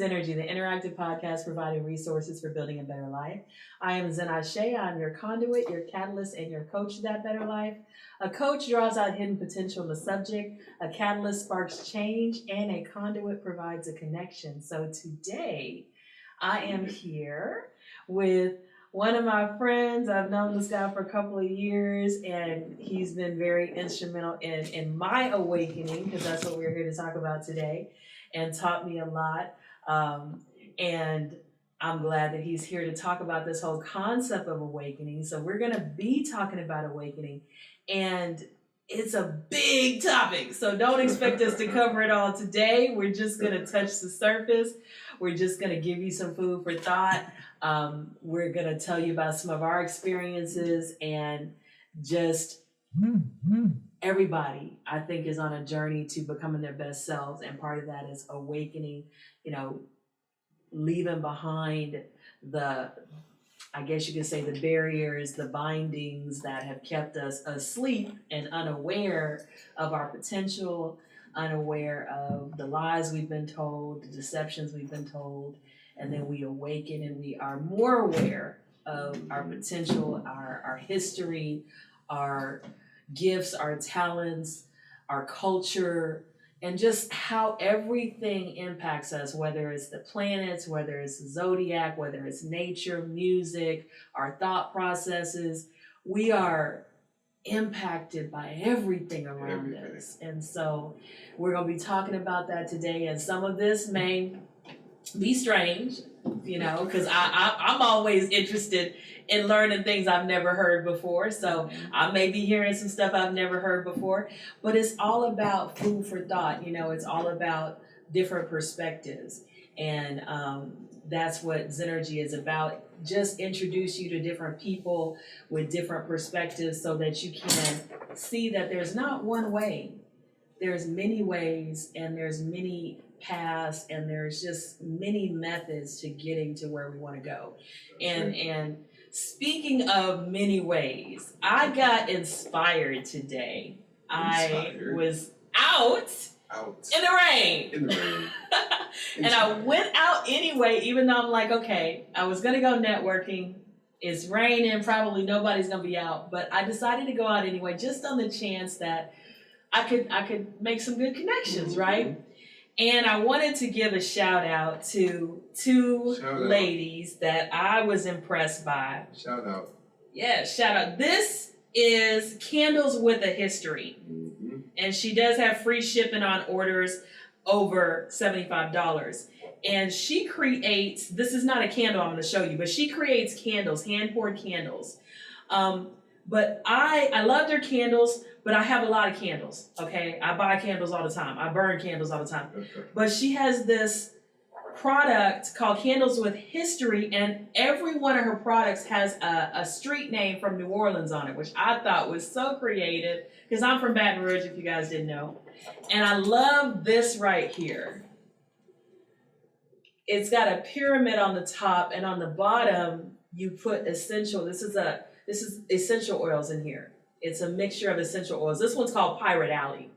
Zennurgy, the interactive podcast providing resources for building a better life. I am Zennurgy. I'm your conduit, your catalyst, and your coach to that better life. A coach draws out hidden potential in the subject, a catalyst sparks change, and a conduit provides a connection. So today, I am here with one of my friends. I've known this guy for a couple of years, and he's been very instrumental in my awakening, because that's what we're here to talk about today, and taught me a lot. And I'm glad that he's here to talk about this whole concept of awakening. So we're going to be talking about awakening, and it's a big topic. So don't expect us to cover it all today. We're just going to touch the surface. We're just going to give you some food for thought. We're going to tell you about some of our experiences, and just everybody, I think, is on a journey to becoming their best selves. And part of that is awakening, leaving behind I guess you could say, the barriers, the bindings that have kept us asleep and unaware of our potential, unaware of the lies we've been told, the deceptions we've been told. And then we awaken and we are more aware of our potential, our history, our gifts, our talents, our culture, and just how everything impacts us, whether it's the planets, whether it's the zodiac, whether it's nature, music, our thought processes. We are impacted by everything around us. And so we're going to be talking about that today. And some of this may be strange, because I'm always interested in learning things I've never heard before. So I may be hearing some stuff I've never heard before, but it's all about food for thought. It's all about different perspectives. And that's what Zennurgy is about. Just introduce you to different people with different perspectives so that you can see that there's not one way. There's many ways, and there's many paths, and there's just many methods to getting to where we want to go. And speaking of many ways, I got inspired today. I was out in the rain. And I went out anyway, even though I'm like, okay, I was going to go networking. It's raining, probably nobody's going to be out. But I decided to go out anyway, just on the chance that I could make some good connections, right? And I wanted to give a shout out to two ladies that I was impressed by. Shout out. Yeah, shout out. This is Candles with a History. Mm-hmm. And she does have free shipping on orders over $75. And she creates, this is not a candle I'm going to show you, but she creates candles, hand-poured candles. But I love their candles, but I have a lot of candles, okay? I buy candles all the time. I burn candles all the time. Okay. But she has this product called Candles with History, and every one of her products has a street name from New Orleans on it, which I thought was so creative, because I'm from Baton Rouge, if you guys didn't know. And I love this right here. It's got a pyramid on the top, and on the bottom, you put essential. This is essential oils in here. It's a mixture of essential oils. This one's called Pirate Alley.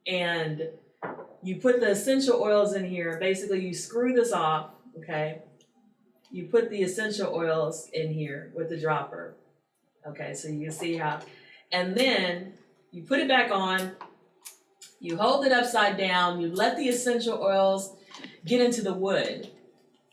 And you put the essential oils in here. Basically, you screw this off, okay? You put the essential oils in here with the dropper. Okay, so you can see how. And then you put it back on. You hold it upside down. You let the essential oils get into the wood.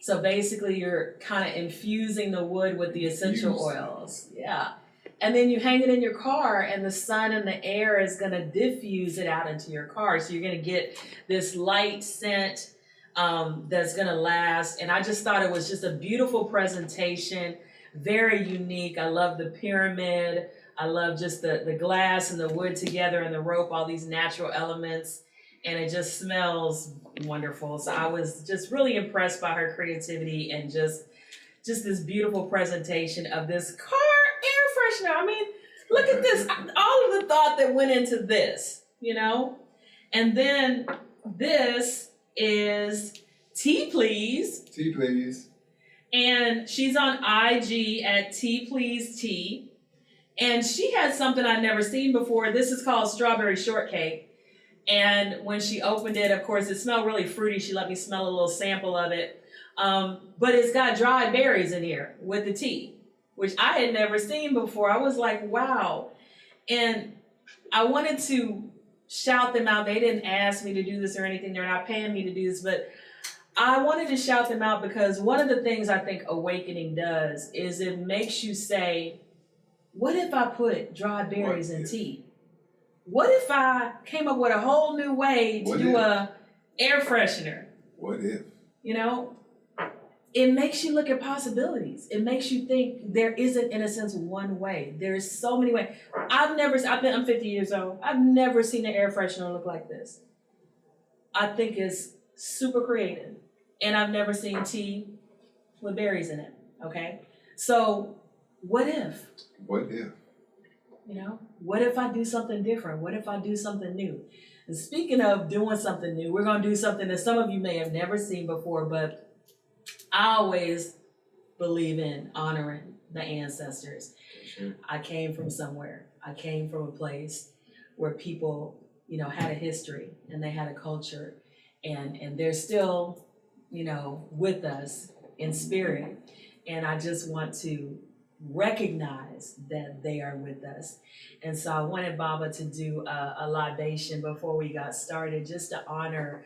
So basically, you're kind of infusing the wood with the essential oils. Yeah. And then you hang it in your car, and the sun and the air is going to diffuse it out into your car. So you're going to get this light scent that's going to last. And I just thought it was just a beautiful presentation, very unique. I love the pyramid. I love just the glass and the wood together and the rope, all these natural elements. And it just smells wonderful. So I was just really impressed by her creativity and just this beautiful presentation of this car air freshener. I mean, look at this, all of the thought that went into this, And then this is Tea Please. Tea Please. And she's on IG at Tea Please Tea. And she had something I'd never seen before. This is called Strawberry Shortcake. And when she opened it, of course, it smelled really fruity. She let me smell a little sample of it. But it's got dried berries in here with the tea, which I had never seen before. I was like, wow. And I wanted to shout them out. They didn't ask me to do this or anything. They're not paying me to do this, but I wanted to shout them out because one of the things I think awakening does is it makes you say, what if I put dried berries in tea? What if I came up with a whole new way to do a air freshener? What if? You know, it makes you look at possibilities. It makes you think there isn't, in a sense, one way. There's so many ways. I'm 50 years old. I've never seen an air freshener look like this. I think it's super creative. And I've never seen tea with berries in it, okay? So what if? What if? You know, what if I do something different? What if I do something new? And speaking of doing something new, we're going to do something that some of you may have never seen before, but I always believe in honoring the ancestors. Sure. I came from somewhere. I came from a place where people, you know, had a history and they had a culture, and they're still, you know, with us in spirit. And I just want to recognize that they are with us. And so I wanted Baba to do a libation before we got started, just to honor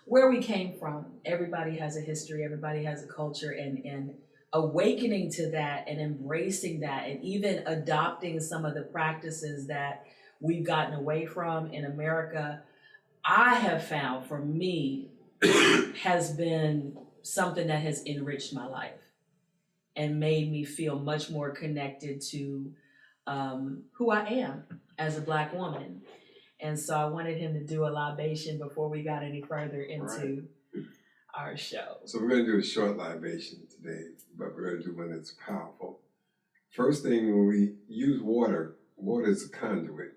where we came from. Everybody has a history, everybody has a culture, and awakening to that and embracing that, and even adopting some of the practices that we've gotten away from in America, I have found for me has been something that has enriched my life and made me feel much more connected to who I am as a Black woman. And so I wanted him to do a libation before we got any further into our show. So we're going to do a short libation today, but we're going to do one that's powerful. First thing, when we use water, water is a conduit.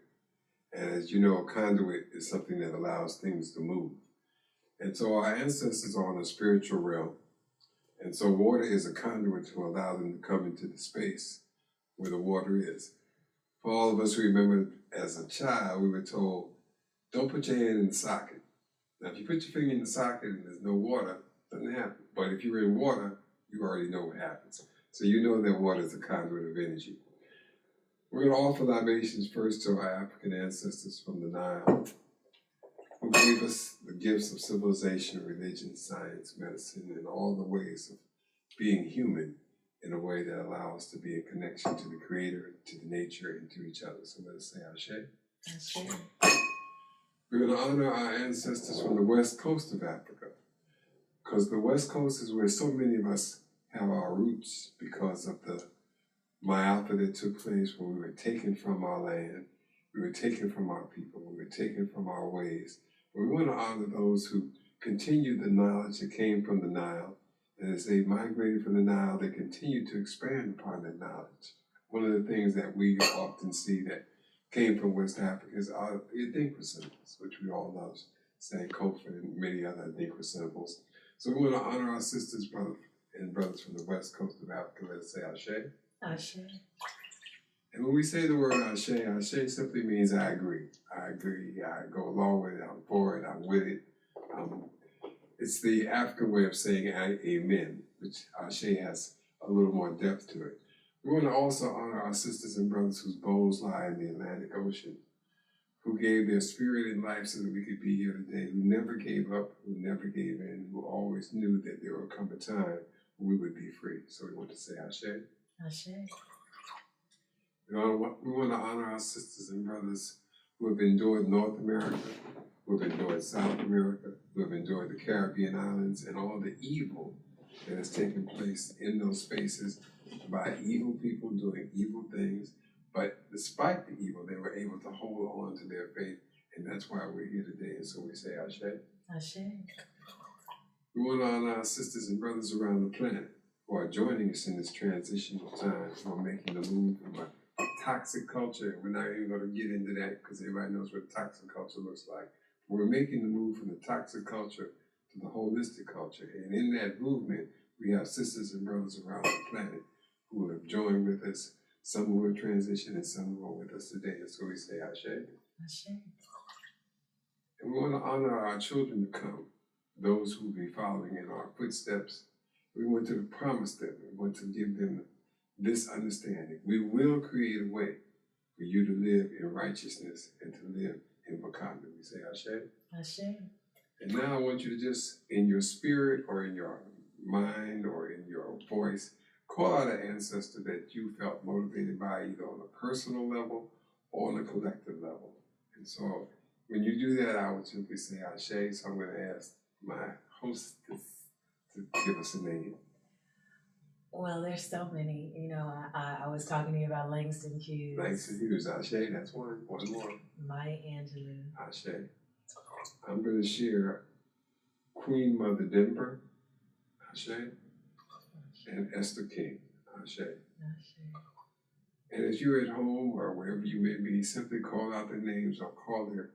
And as you know, a conduit is something that allows things to move. And so our ancestors are on a spiritual realm. And so water is a conduit to allow them to come into the space where the water is. For all of us who remember as a child, we were told, don't put your hand in the socket. Now, if you put your finger in the socket and there's no water, it doesn't happen. But if you're in water, you already know what happens. So you know that water is a conduit of energy. We're going to offer libations first to our African ancestors from the Nile, who gave us the gifts of civilization, religion, science, medicine, and all the ways of being human in a way that allows us to be in connection to the Creator, to the nature, and to each other. So let us say Ashe. Ashe. We're going to honor our ancestors from the west coast of Africa, because the west coast is where so many of us have our roots because of the myopia that took place when we were taken from our land, we were taken from our people, we were taken from our ways. But we want to honor those who continued the knowledge that came from the Nile, and as they migrated from the Nile, they continued to expand upon that knowledge. One of the things that we often see that came from West Africa is our Adinkra symbols, which we all love, Sankofa and many other Adinkra symbols. So we want to honor our sisters, brothers from the west coast of Africa. Let's say Ashe. Ashe. And when we say the word Ashe, Ashe simply means I agree. I agree, I go along with it, I'm for it, I'm with it. It's the African way of saying amen, which Ashe has a little more depth to it. We want to also honor our sisters and brothers whose bones lie in the Atlantic Ocean, who gave their spirit and life so that we could be here today, who never gave up, who never gave in, who always knew that there would come a time when we would be free. So we want to say Ashe. Ashe. We want to honor our sisters and brothers who have endured North America, who have endured South America, who have endured the Caribbean islands, and all the evil that has taken place in those spaces by evil people doing evil things. But despite the evil, they were able to hold on to their faith, and that's why we're here today. And so we say Ashe. Ashe. We want to honor our sisters and brothers around the planet who are joining us in this transitional time, who are making the move from a toxic culture. We're not even going to get into that because everybody knows what toxic culture looks like. We're making the move from the toxic culture to the holistic culture. And in that movement, we have sisters and brothers around the planet who have joined with us, some who have transitioned and some who are with us today. And so we say Ashe. Ashe. And And we want to honor our children to come, those who will be following in our footsteps. We want to promise them, we want to give them this understanding. We will create a way for you to live in righteousness and to live in Wakanda. We say Ashe. Ashe. And now I want you to just, in your spirit or in your mind or in your voice, call out an ancestor that you felt motivated by, either on a personal level or on a collective level. And so when you do that, I would simply say Ashe. So I'm going to ask my hostess to give us a name. Well, there's so many. You know, I was talking to you about Langston Hughes. Langston Hughes, Ashe, that's one. One more. Maya Angelou. Ashe. I'm going to share Queen Mother Denver, Ashe, and Esther King, Ashe. Ashe. And as you're at home or wherever you may be, simply call out their names or call their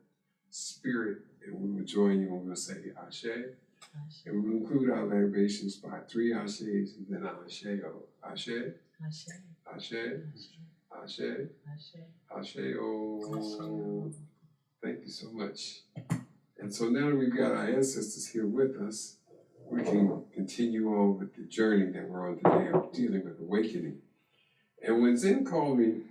spirit, and we will join you and we'll say Ashe. Ashe. And we'll include our libations by 3 Ashes and then Ashe. Ashe. Ashe. Ashe. Ashe. Ashe. Ashe. Oh. Thank you so much. And so now that we've got our ancestors here with us, we can continue on with the journey that we're on today of dealing with awakening. And when Zen called me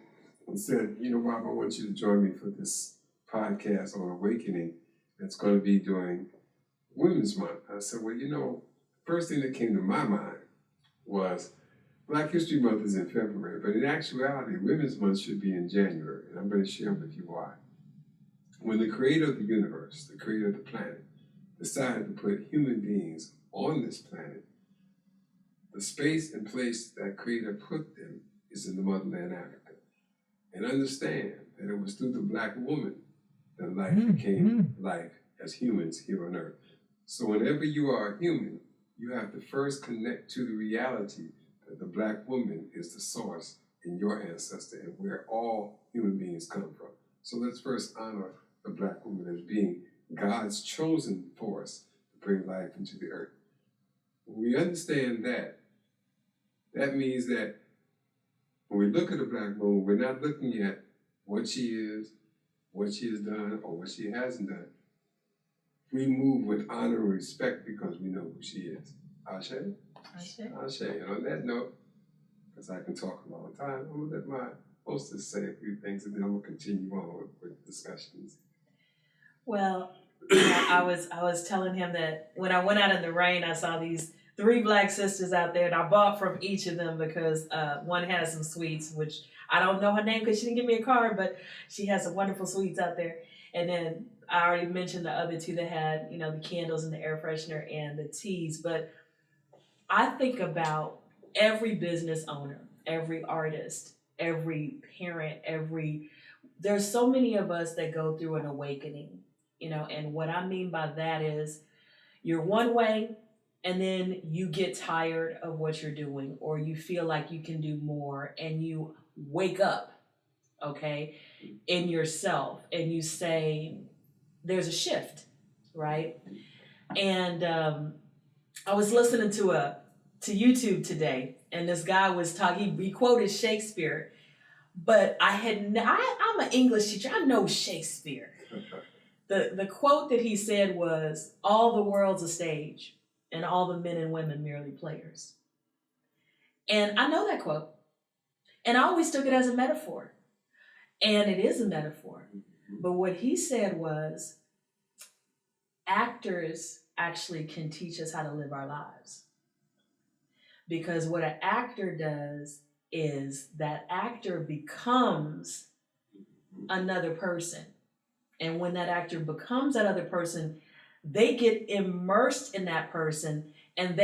and said, you know, Bob, I want you to join me for this podcast on awakening that's going to be during Women's Month, I said, well, you know, first thing that came to my mind was Black History Month is in February, but in actuality, Women's Month should be in January, and I'm going to share with you why. When the creator of the universe, the creator of the planet, decided to put human beings on this planet, the space and place that creator put them is in the motherland Africa. And understand that it was through the Black woman that life became life as humans here on earth. So whenever you are a human, you have to first connect to the reality that the Black woman is the source in your ancestor and where all human beings come from. So let's first honor the Black woman as being God's chosen force to bring life into the earth. When we understand that, that means that when we look at a Black woman, we're not looking at what she is, what she has done, or what she hasn't done. We move with honor and respect because we know who she is. Ashe? Ashe. Ashe. And on that note, because I can talk a long time, I'm going to let my hostess say a few things and then I'm going to continue on with discussions. Well, I was telling him that when I went out in the rain, I saw these 3 Black sisters out there, and I bought from each of them because one has some sweets, which I don't know her name because she didn't give me a card, but she has some wonderful sweets out there. And then I already mentioned the other 2 that had, you know, the candles and the air freshener and the teas. But I think about every business owner, every artist, every parent, there's so many of us that go through an awakening, you know, and what I mean by that is you're one way and then you get tired of what you're doing or you feel like you can do more and you wake up, okay, in yourself and you say, there's a shift, right? And I was listening to YouTube today, and this guy was talking. He quoted Shakespeare, but I'm an English teacher. I know Shakespeare. The quote that he said was, "All the world's a stage, and all the men and women merely players." And I know that quote, and I always took it as a metaphor, and it is a metaphor. But what he said was, actors actually can teach us how to live our lives. Because what an actor does is that actor becomes another person. And when that actor becomes that other person, they get immersed in that person and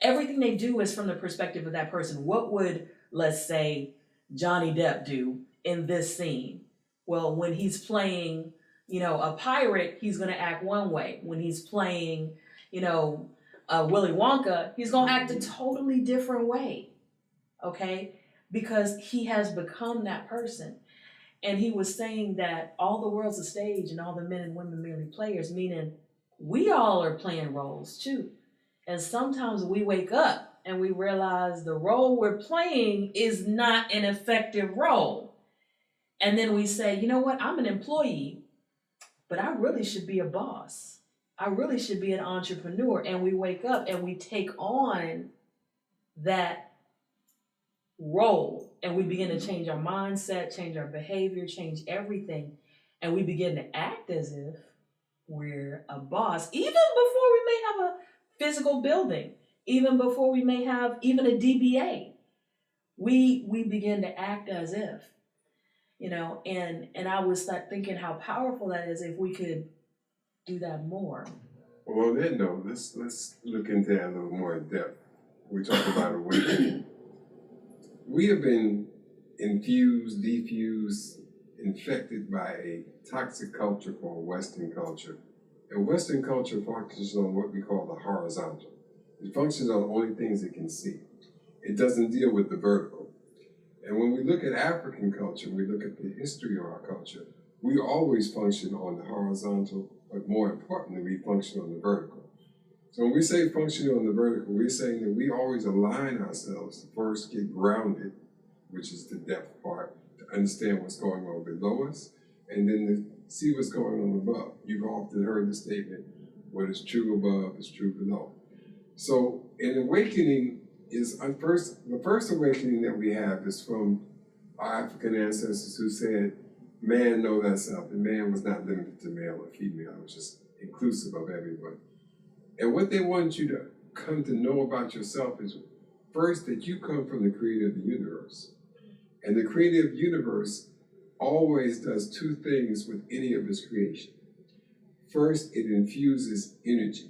everything they do is from the perspective of that person. What would, let's say, Johnny Depp do in this scene? Well, when he's playing, you know, a pirate, he's going to act one way. When he's playing, you know, Willy Wonka, he's going to act a totally different way, okay? Because he has become that person. And he was saying that all the world's a stage and all the men and women merely players, meaning we all are playing roles too. And sometimes we wake up and we realize the role we're playing is not an effective role. And then we say, you know what, I'm an employee, but I really should be a boss. I really should be an entrepreneur. And we wake up and we take on that role and we begin to change our mindset, change our behavior, change everything. And we begin to act as if we're a boss, even before we may have a physical building, even before we may have even a DBA. We begin to act as if, and I was thinking how powerful that is if we could do that more. Well, on that note, let's look into that a little more in depth. We talk about awakening. We have been infused, diffused, infected by a toxic culture called Western culture. And Western culture functions on what we call the horizontal. It functions on only things it can see. It doesn't deal with the vertical. And when we look at African culture, we look at the history of our culture, we always function on the horizontal, but more importantly, we function on the vertical. So when we say functioning on the vertical, we're saying that we always align ourselves to first get grounded, which is the depth part, to understand what's going on below us, and then to see what's going on above. You've often heard the statement, what is true above is true below. So an awakening is the first awakening that we have is from our African ancestors who said, man know thyself, and man was not limited to male or female, it was just inclusive of everyone. And what they want you to come to know about yourself is first that you come from the creator of the universe. And the creator of the universe always does two things with any of his creation. First, it infuses energy,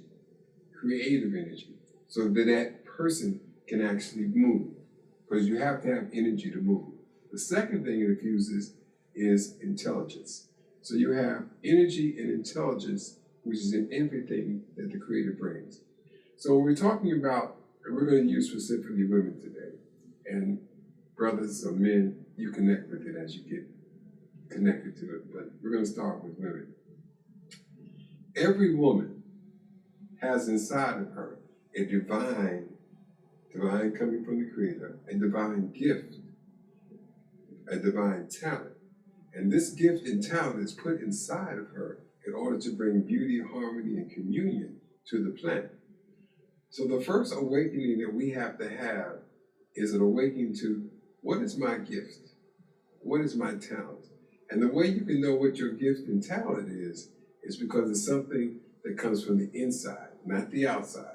creative energy, so that that person can actually move, because you have to have energy to move. The second thing it infuses is intelligence. So you have energy and intelligence, which is in everything that the Creator brings. So when we're talking about, and we're going to use specifically women today, and brothers or men, you connect with it as you get connected to it, but we're going to start with women. Every woman has inside of her a divine coming from the Creator, a divine gift, a divine talent. And this gift and talent is put inside of her in order to bring beauty, harmony, and communion to the planet. So the first awakening that we have to have is an awakening to, what is my gift? What is my talent? And the way you can know what your gift and talent is because it's something that comes from the inside, not the outside.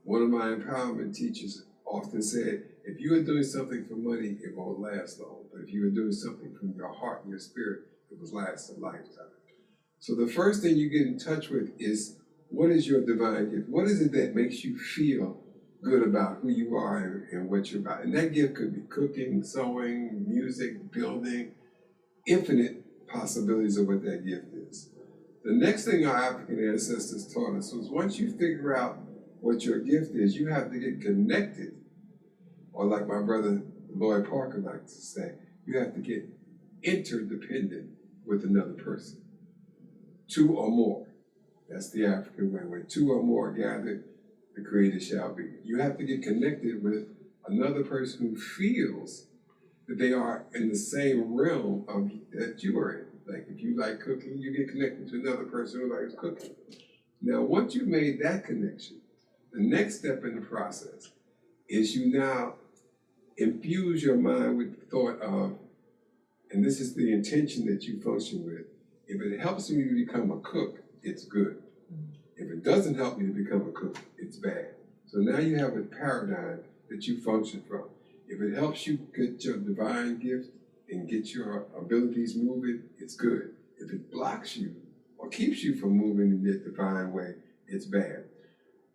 One of my empowerment teachers often said, if you are doing something for money, it won't last long. But if you are doing something from your heart and your spirit, it will last a lifetime. So the first thing you get in touch with is, what is your divine gift? What is it that makes you feel good about who you are and what you're about? And that gift could be cooking, sewing, music, building, infinite possibilities of what that gift is. The next thing our African ancestors taught us was, once you figure out what your gift is, you have to get connected. Or like my brother Lloyd Parker likes to say, you have to get interdependent with another person. Two or more. That's the African way. Where two or more gathered, the Creator shall be. You have to get connected with another person who feels that they are in the same realm that you are in. Like if you like cooking, you get connected to another person who likes cooking. Now, once you've made that connection, the next step in the process is you now infuse your mind with the thought of, and this is the intention that you function with, if it helps me to become a cook, it's good. If it doesn't help me to become a cook, it's bad. So now you have a paradigm that you function from. If it helps you get your divine gift and get your abilities moving, it's good. If it blocks you or keeps you from moving in that divine way, it's bad.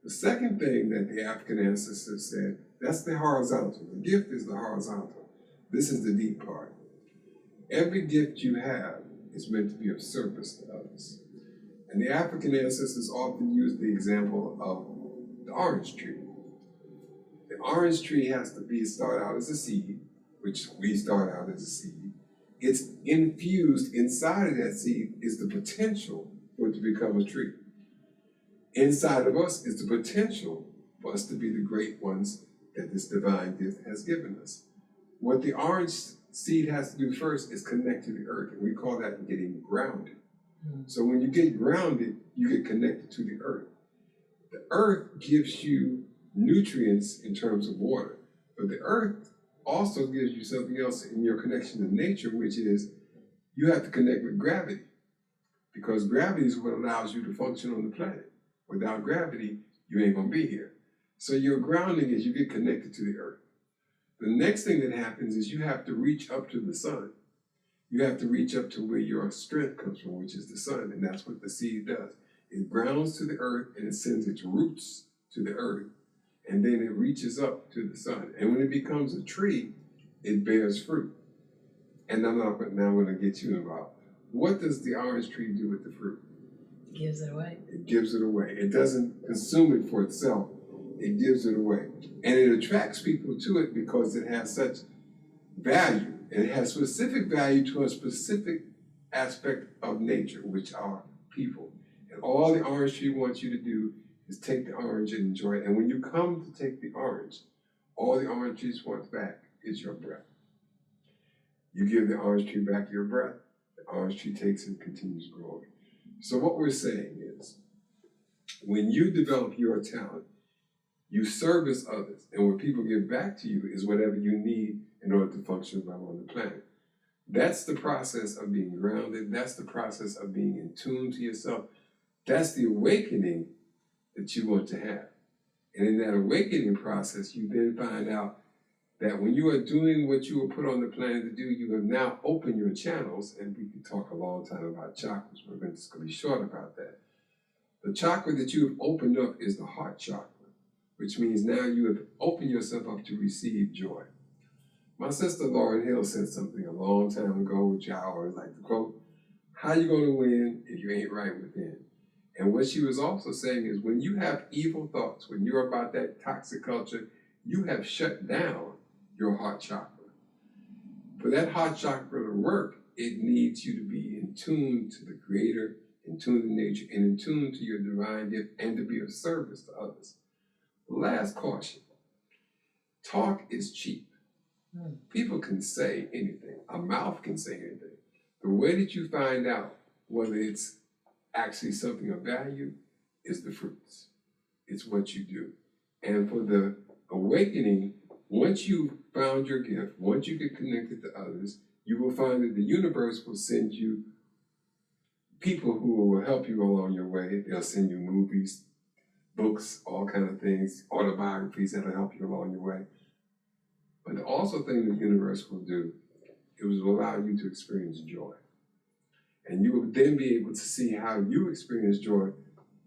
The second thing that the African ancestors said, that's the horizontal. The gift is the horizontal. This is the deep part. Every gift you have is meant to be of service to others. And the African ancestors often use the example of the orange tree. The orange tree has to start out as a seed, which we start out as a seed. It's infused inside of that seed is the potential for it to become a tree. Inside of us is the potential for us to be the great ones that this divine gift has given us. What the orange seed has to do first is connect to the earth, and we call that getting grounded. So when you get grounded, you get connected to the earth. The earth gives you nutrients in terms of water, but the earth also gives you something else in your connection to nature, which is you have to connect with gravity, because gravity is what allows you to function on the planet. Without gravity, you ain't gonna be here. So your grounding is you get connected to the earth. The next thing that happens is you have to reach up to the sun. You have to reach up to where your strength comes from, which is the sun, and that's what the seed does. It grounds to the earth and it sends its roots to the earth, and then it reaches up to the sun. And when it becomes a tree, it bears fruit. And I'm not now going to get you involved. What does the orange tree do with the fruit? Gives it away. It gives it away. It doesn't consume it for itself. It gives it away. And it attracts people to it because it has such value. And it has specific value to a specific aspect of nature, which are people. And all the orange tree wants you to do is take the orange and enjoy it. And when you come to take the orange, all the orange trees wants back is your breath. You give the orange tree back your breath, the orange tree takes it and continues growing. So what we're saying is, when you develop your talent, you service others, and what people give back to you is whatever you need in order to function well on the planet. That's the process of being grounded. That's the process of being in tune to yourself. That's the awakening that you want to have. And in that awakening process, you then find out that when you are doing what you were put on the planet to do, you have now opened your channels, and we can talk a long time about chakras, but we're just going to be short about that. The chakra that you have opened up is the heart chakra, which means now you have opened yourself up to receive joy. My sister Lauren Hill said something a long time ago, which I always like to quote: how you going to win if you ain't right within? And what she was also saying is, when you have evil thoughts, when you're about that toxic culture, you have shut down your heart chakra. For that heart chakra to work, it needs you to be in tune to the Creator, in tune to nature, and in tune to your divine gift, and to be of service to others. Last caution: talk is cheap. People can say anything. A mouth can say anything. The way that you find out whether it's actually something of value is the fruits. It's what you do. And for the awakening, once you found your gift, once you get connected to others, you will find that the universe will send you people who will help you along your way. They'll send you movies, books, all kinds of things, autobiographies that'll help you along your way. But the also thing the universe will do, it will allow you to experience joy. And you will then be able to see how you experience joy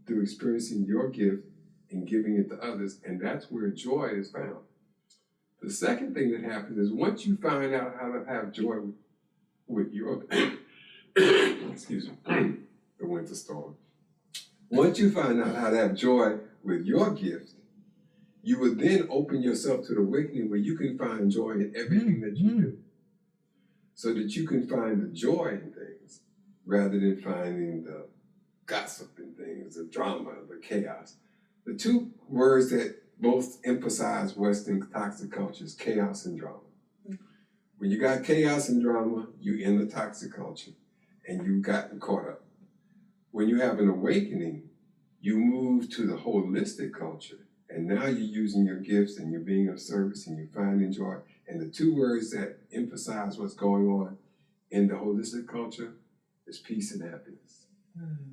through experiencing your gift and giving it to others. And that's where joy is found. The second thing that happens is, once you find out how to have joy with your, excuse me, the winter storm. Once you find out how to have joy with your gift, you will then open yourself to the awakening where you can find joy in everything that you do. So that you can find the joy in things rather than finding the gossip in things, the drama, the chaos. The two words that both emphasize Western toxic culture is chaos and drama. When you got chaos and drama, you're in the toxic culture and you've gotten caught up. When you have an awakening, you move to the holistic culture, and now you're using your gifts and you're being of service and you're finding joy. And the two words that emphasize what's going on in the holistic culture is peace and happiness.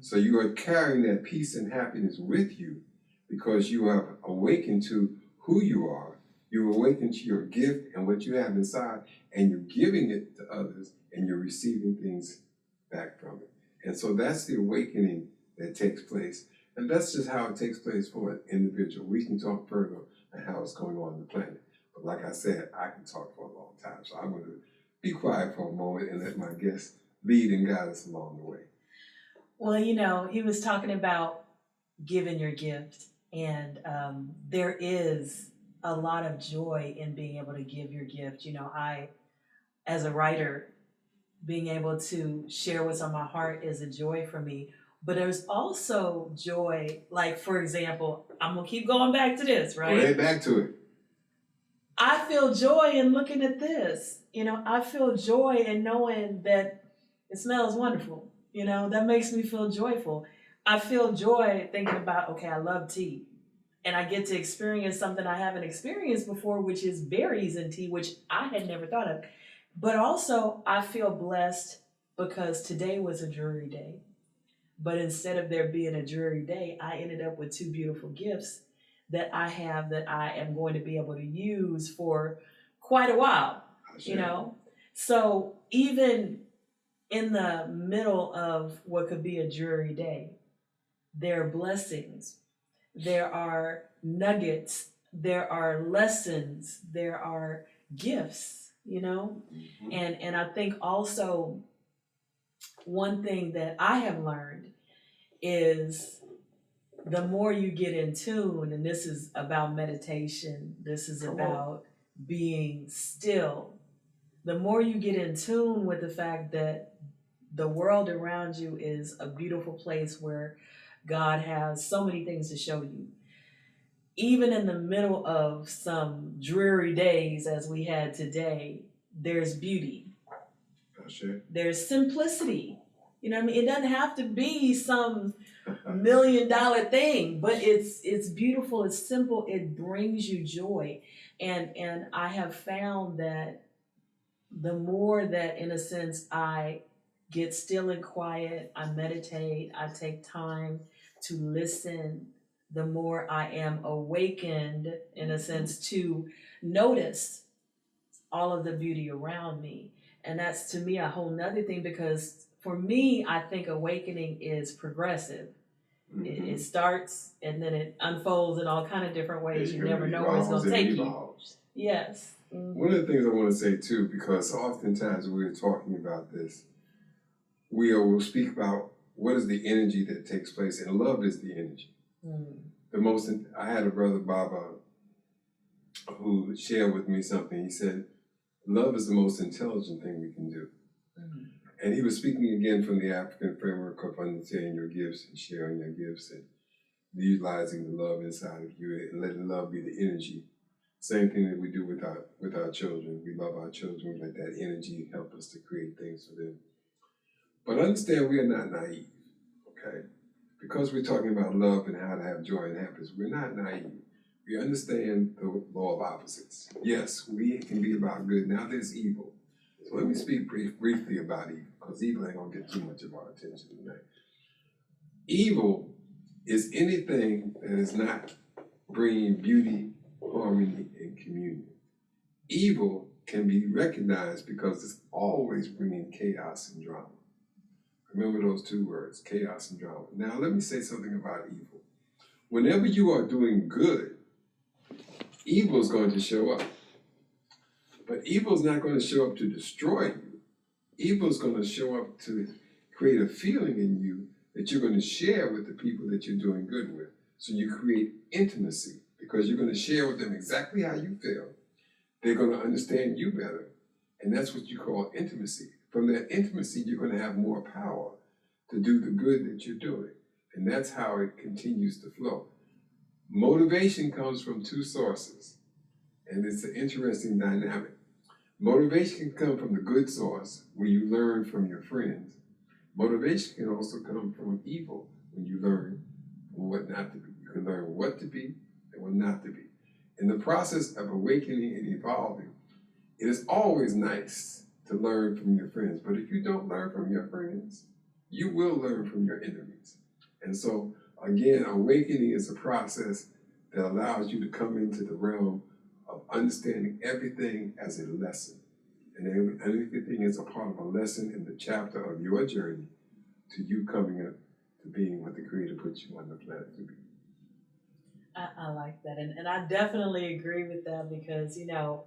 So you are carrying that peace and happiness with you because you have awakened to who you are. You've awakened to your gift and what you have inside, and you're giving it to others and you're receiving things back from it. And so that's the awakening that takes place. And that's just how it takes place for an individual. We can talk further on how it's going on the planet. But like I said, I can talk for a long time. So I'm going to be quiet for a moment and let my guests lead and guide us along the way. Well, you know, he was talking about giving your gift. And there is a lot of joy in being able to give your gift. You know, I, as a writer, being able to share what's on my heart is a joy for me. But there's also joy, like, for example, I'm going to keep going back to this, right? Go ahead, back to it. I feel joy in looking at this. You know, I feel joy in knowing that it smells wonderful. You know, that makes me feel joyful. I feel joy thinking about, okay, I love tea. And I get to experience something I haven't experienced before, which is berries in tea, which I had never thought of. But also, I feel blessed because today was a dreary day. But instead of there being a dreary day, I ended up with two beautiful gifts that I have that I am going to be able to use for quite a while, you know? So even in the middle of what could be a dreary day, there are blessings, there are nuggets, there are lessons, there are gifts, you know? Mm-hmm. And I think also one thing that I have learned is the more you get in tune, and this is about meditation, this is about being still, the more you get in tune with the fact that the world around you is a beautiful place where God has so many things to show you. Even in the middle of some dreary days as we had today, there's beauty. Sure. There's simplicity. You know what I mean? It doesn't have to be some $1 million thing, but it's beautiful, it's simple, it brings you joy. And I have found that the more that, in a sense, I get still and quiet, I meditate, I take time to listen, the more I am awakened, in a sense, to notice all of the beauty around me. And that's, to me, a whole nother thing, because for me, I think awakening is progressive. Mm-hmm. It starts and then it unfolds in all kind of different ways. You never know where it's evolves going to and take you. evolves. Yes. Mm-hmm. One of the things I want to say too, because oftentimes we're talking about this, we will speak about what is the energy that takes place, and love is the energy. I had a brother, Baba, who shared with me something. He said, love is the most intelligent thing we can do. And he was speaking again from the African framework of understanding your gifts and sharing your gifts and utilizing the love inside of you and letting love be the energy. Same thing that we do with our children. We love our children. We let that energy help us to create things for them. But understand, we are not naive, okay? Because we're talking about love and how to have joy and happiness, we're not naive. We understand the law of opposites. Yes, we can be about good. Now there's evil. So let me speak briefly about evil, because evil ain't gonna get too much of our attention tonight. Evil is anything that is not bringing beauty, harmony, and communion. Evil can be recognized because it's always bringing chaos and drama. Remember those two words, chaos and drama. Now let me say something about evil. Whenever you are doing good, evil is going to show up. But evil is not going to show up to destroy you. Evil is going to show up to create a feeling in you that you're going to share with the people that you're doing good with. So you create intimacy because you're going to share with them exactly how you feel. They're going to understand you better. And that's what you call intimacy. From that intimacy, you're going to have more power to do the good that you're doing. And that's how it continues to flow. Motivation comes from two sources. And it's an interesting dynamic. Motivation can come from the good source, where you learn from your friends. Motivation can also come from evil, when you learn what not to be. You can learn what to be and what not to be. In the process of awakening and evolving, it is always nice to learn from your friends. But if you don't learn from your friends, you will learn from your enemies. And so, again, awakening is a process that allows you to come into the realm of understanding everything as a lesson. And everything is a part of a lesson in the chapter of your journey to you coming up to being what the Creator put you on the planet to be. I like that. And I definitely agree with that because, you know,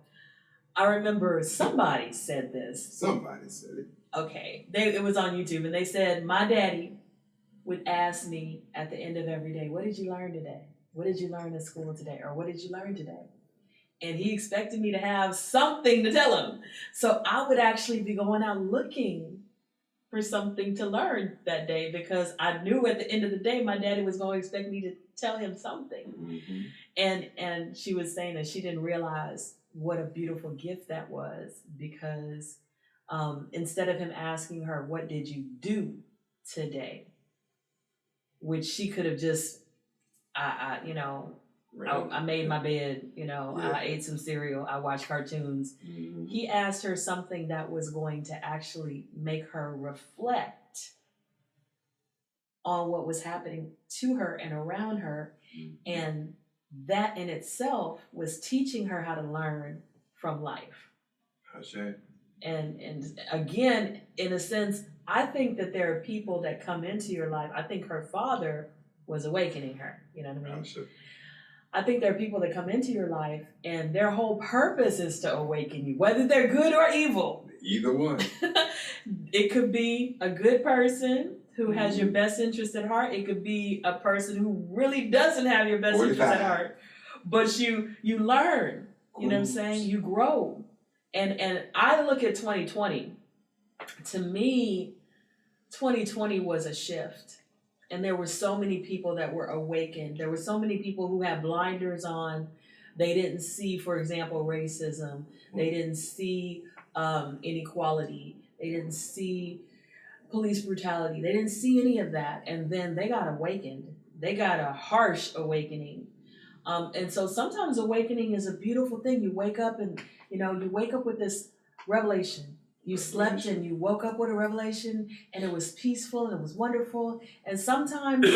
I remember somebody said this. Somebody said it. Okay. It was on YouTube, and they said, my daddy would ask me at the end of every day, what did you learn today? What did you learn at school today? Or what did you learn today? And he expected me to have something to tell him. So I would actually be going out looking for something to learn that day because I knew at the end of the day, my daddy was going to expect me to tell him something. Mm-hmm. And she was saying that she didn't realize what a beautiful gift that was because instead of him asking her, what did you do? today, which she could have just, you know, I made my bed, you know, Yeah. I ate some cereal, I watched cartoons. Mm-hmm. He asked her something that was going to actually make her reflect on what was happening to her and around her. Mm-hmm. And that in itself was teaching her how to learn from life. Hashay. And again, in a sense, I think that there are people that come into your life. I think her father was awakening her. You know what I mean? Hashay. I think there are people that come into your life and their whole purpose is to awaken you, whether they're good or evil. Either one. It could be a good person who has your Mhm. best interest at heart. It could be a person who really doesn't have your best interest at heart. But you learn, you know what I'm saying? You grow. And I look at 2020. To me, 2020 was a shift. And there were so many people that were awakened. There were so many people who had blinders on. They didn't see, for example, racism. They didn't see inequality. They didn't see police brutality. They didn't see any of that. And then they got awakened. They got a harsh awakening. And so sometimes awakening is a beautiful thing. You wake up and, you know, you wake up with this revelation. You slept and you woke up with a revelation and it was peaceful and it was wonderful. And sometimes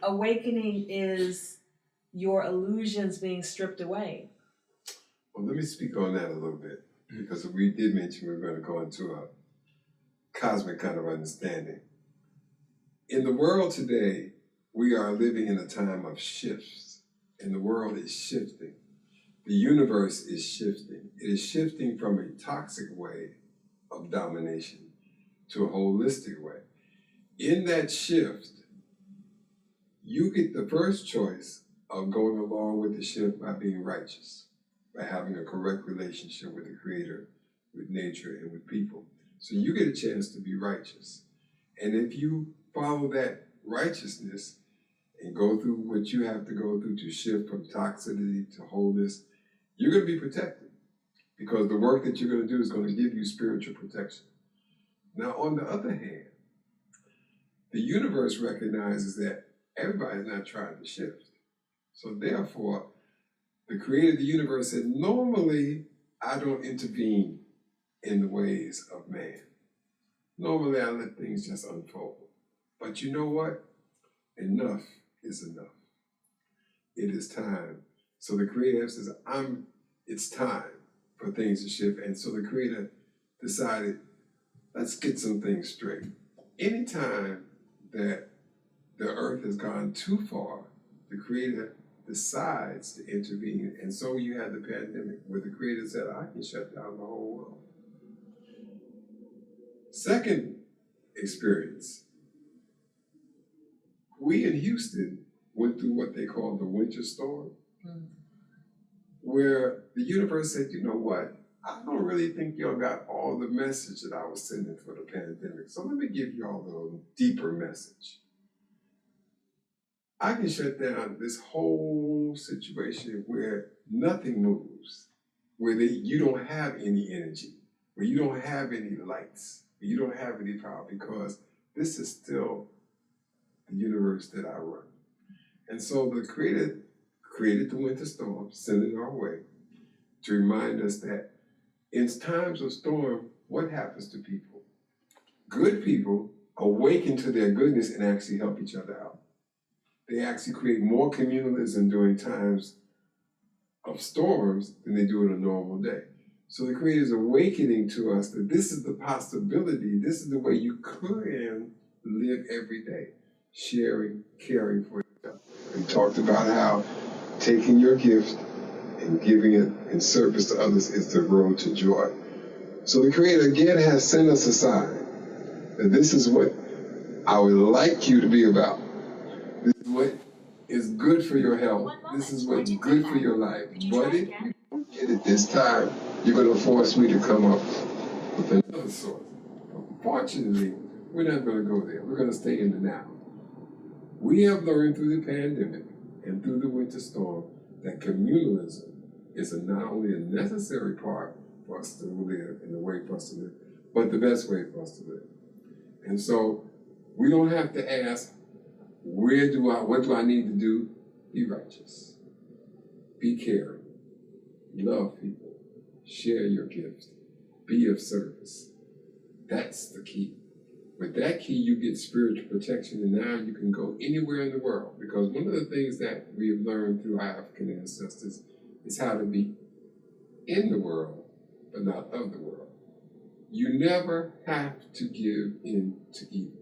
awakening is your illusions being stripped away. Well, let me speak on that a little bit, because we did mention we're going to go into a cosmic kind of understanding. In the world today, we are living in a time of shifts, and the world is shifting. The universe is shifting. It is shifting from a toxic way of domination to a holistic way. In that shift, you get the first choice of going along with the shift by being righteous, by having a correct relationship with the Creator, with nature, and with people. So you get a chance to be righteous. And if you follow that righteousness and go through what you have to go through to shift from toxicity to wholeness, you're going to be protected, because the work that you're going to do is going to give you spiritual protection. Now, on the other hand, the universe recognizes that everybody's not trying to shift. So therefore, the creator of the universe said, normally, I don't intervene in the ways of man. Normally, I let things just unfold. But you know what? Enough is enough. It is time. So the creator says, it's time for things to shift. And so the creator decided, let's get some things straight. Anytime that the earth has gone too far, the creator decides to intervene. And so you had the pandemic where the creator said, I can shut down the whole world. Second experience, we in Houston went through what they call the winter storm, where the universe said, you know what? I don't really think y'all got all the message that I was sending for the pandemic. So let me give y'all a little deeper message. I can shut down this whole situation where nothing moves, where you don't have any energy, where you don't have any lights, where you don't have any power, because this is still the universe that I run. And so the creator created the winter storm, sent it our way to remind us that in times of storm, what happens to people? Good people awaken to their goodness and actually help each other out. They actually create more communalism during times of storms than they do in a normal day. So the Creator is awakening to us that this is the possibility, this is the way you can live every day, sharing, caring for each other. We talked about how taking your gift and giving it in service to others is the road to joy. So the Creator again has sent us a sign that this is what I would like you to be about. This is what is good for your health. This is what's good for your life. But if you don't get it this time, you're going to force me to come up with another source. Unfortunately, we're not going to go there. We're going to stay in the now. We have learned through the pandemic and through the winter storm that communalism is not only a necessary part for us to live and the way for us to live, but the best way for us to live. And so We don't have to ask, what do I need to do? Be righteous. Be caring. Love people. Share your gifts. Be of service. That's the key. With that key, you get spiritual protection, and now you can go anywhere in the world. Because one of the things that we have learned through our African ancestors is how to be in the world, but not of the world. You never have to give in to evil.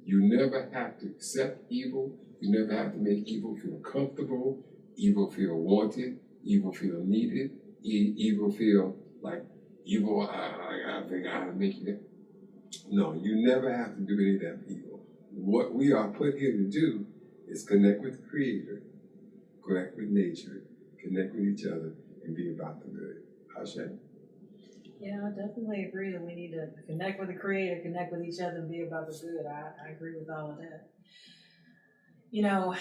You never have to accept evil. You never have to make evil feel comfortable, evil feel wanted, evil feel needed, evil feel like evil, I think I gotta make you that. No, you never have to do any of that evil. What we are put here to do is connect with the Creator, connect with nature, connect with each other, and be about the good. Ashe? Yeah, I definitely agree that we need to connect with the Creator, connect with each other, and be about the good. I agree with all of that. You know,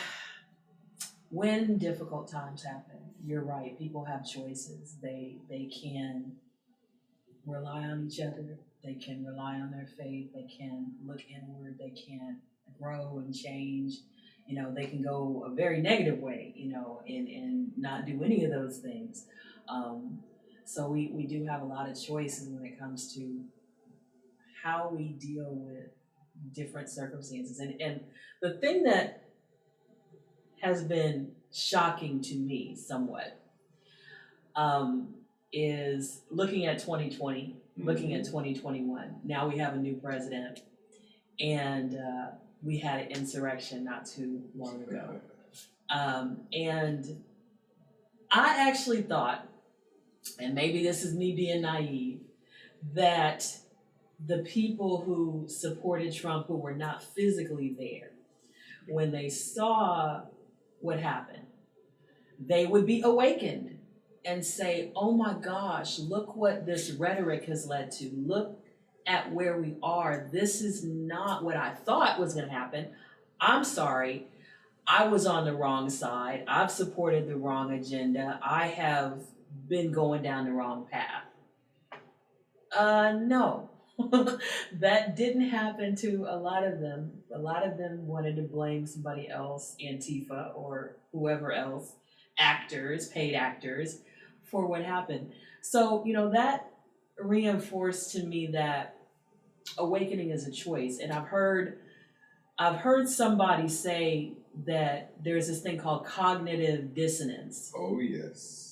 when difficult times happen, you're right, people have choices. They can rely on each other, they can rely on their faith, they can look inward, they can grow and change. You know, they can go a very negative way, you know, and not do any of those things. So we do have a lot of choices when it comes to how we deal with different circumstances. And the thing that has been shocking to me somewhat is looking at 2020, looking at 2021. Now we have a new president, and we had an insurrection not too long ago. And I actually thought, and maybe this is me being naive, that the people who supported Trump, who were not physically there, when they saw what happened, they would be awakened and say, oh my gosh, look what this rhetoric has led to. Look at where we are. This is not what I thought was going to happen. I'm sorry. I was on the wrong side. I've supported the wrong agenda. I have been going down the wrong path. No. That didn't happen to a lot of them. A lot of them wanted to blame somebody else, Antifa or whoever else, actors, paid actors, for what happened. So, you know, that reinforced to me that awakening is a choice. And I've heard somebody say that there's this thing called cognitive dissonance. Oh, yes.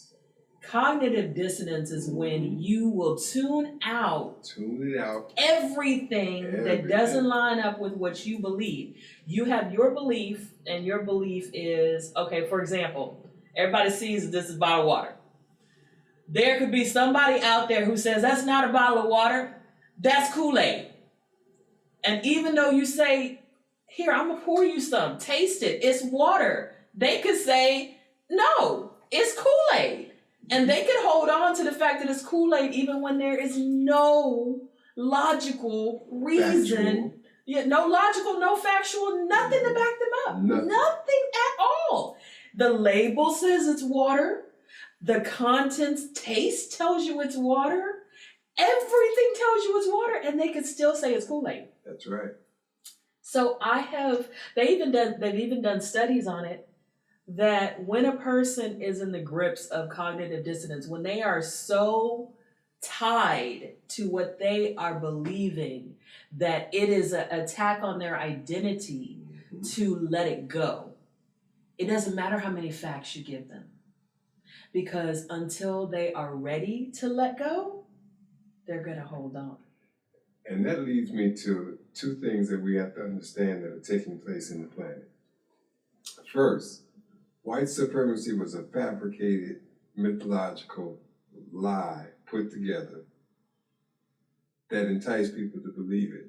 Cognitive dissonance is when you will tune out everything that doesn't line up with what you believe. You have your belief, and your belief is, okay, for example, everybody sees this is a bottle of water. There could be somebody out there who says, that's not a bottle of water, that's Kool-Aid. And even though you say, here, I'm gonna pour you some, taste it, it's water, they could say, no, it's Kool-Aid. And they could hold on to the fact that it's Kool-Aid even when there is no logical reason. No logical, no factual, nothing to back them up. Nothing at all. The label says it's water. The contents taste tells you it's water. Everything tells you it's water, and they could still say it's Kool-Aid. That's right. So they've even done studies on it, that when a person is in the grips of cognitive dissonance, when they are so tied to what they are believing that it is an attack on their identity to let it go, it doesn't matter how many facts you give them. Because until they are ready to let go, they're going to hold on. And that leads me to two things that we have to understand that are taking place in the planet. First, white supremacy was a fabricated, mythological lie put together that enticed people to believe it.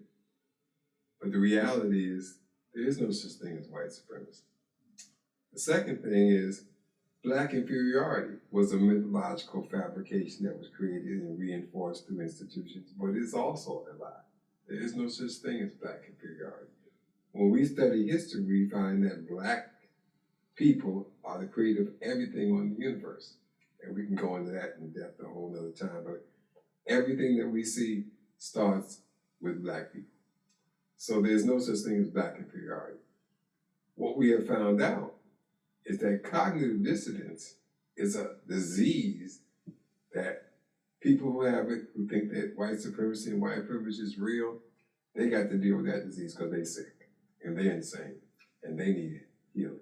But the reality is, there is no such thing as white supremacy. The second thing is, Black inferiority was a mythological fabrication that was created and reinforced through institutions, but it's also a lie. There is no such thing as Black inferiority. When we study history, we find that Black people are the creator of everything on the universe. And we can go into that in depth a whole nother time, but everything that we see starts with Black people. So there's no such thing as black inferiority. What we have found out is that cognitive dissonance is a disease that people who have it, who think that white supremacy and white privilege is real, they got to deal with that disease because they're sick and they're insane and they need healing.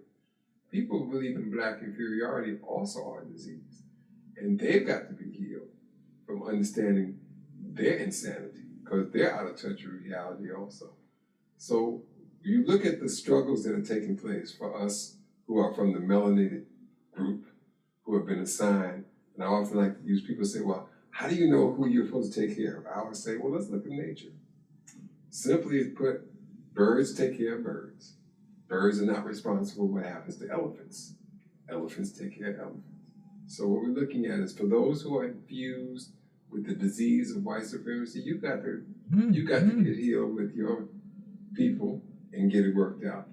People who believe in black inferiority also are a disease, and they've got to be healed from understanding their insanity because they're out of touch with reality also. So you look at the struggles that are taking place for us who are from the melanated group, who have been assigned, and I often like to use people say, well, how do you know who you're supposed to take care of? I would say, well, let's look at nature. Simply put, birds take care of birds. Birds are not responsible for what happens to elephants. Elephants take care of elephants. So what we're looking at is for those who are infused with the disease of white supremacy, you got to get healed with your people and get it worked out.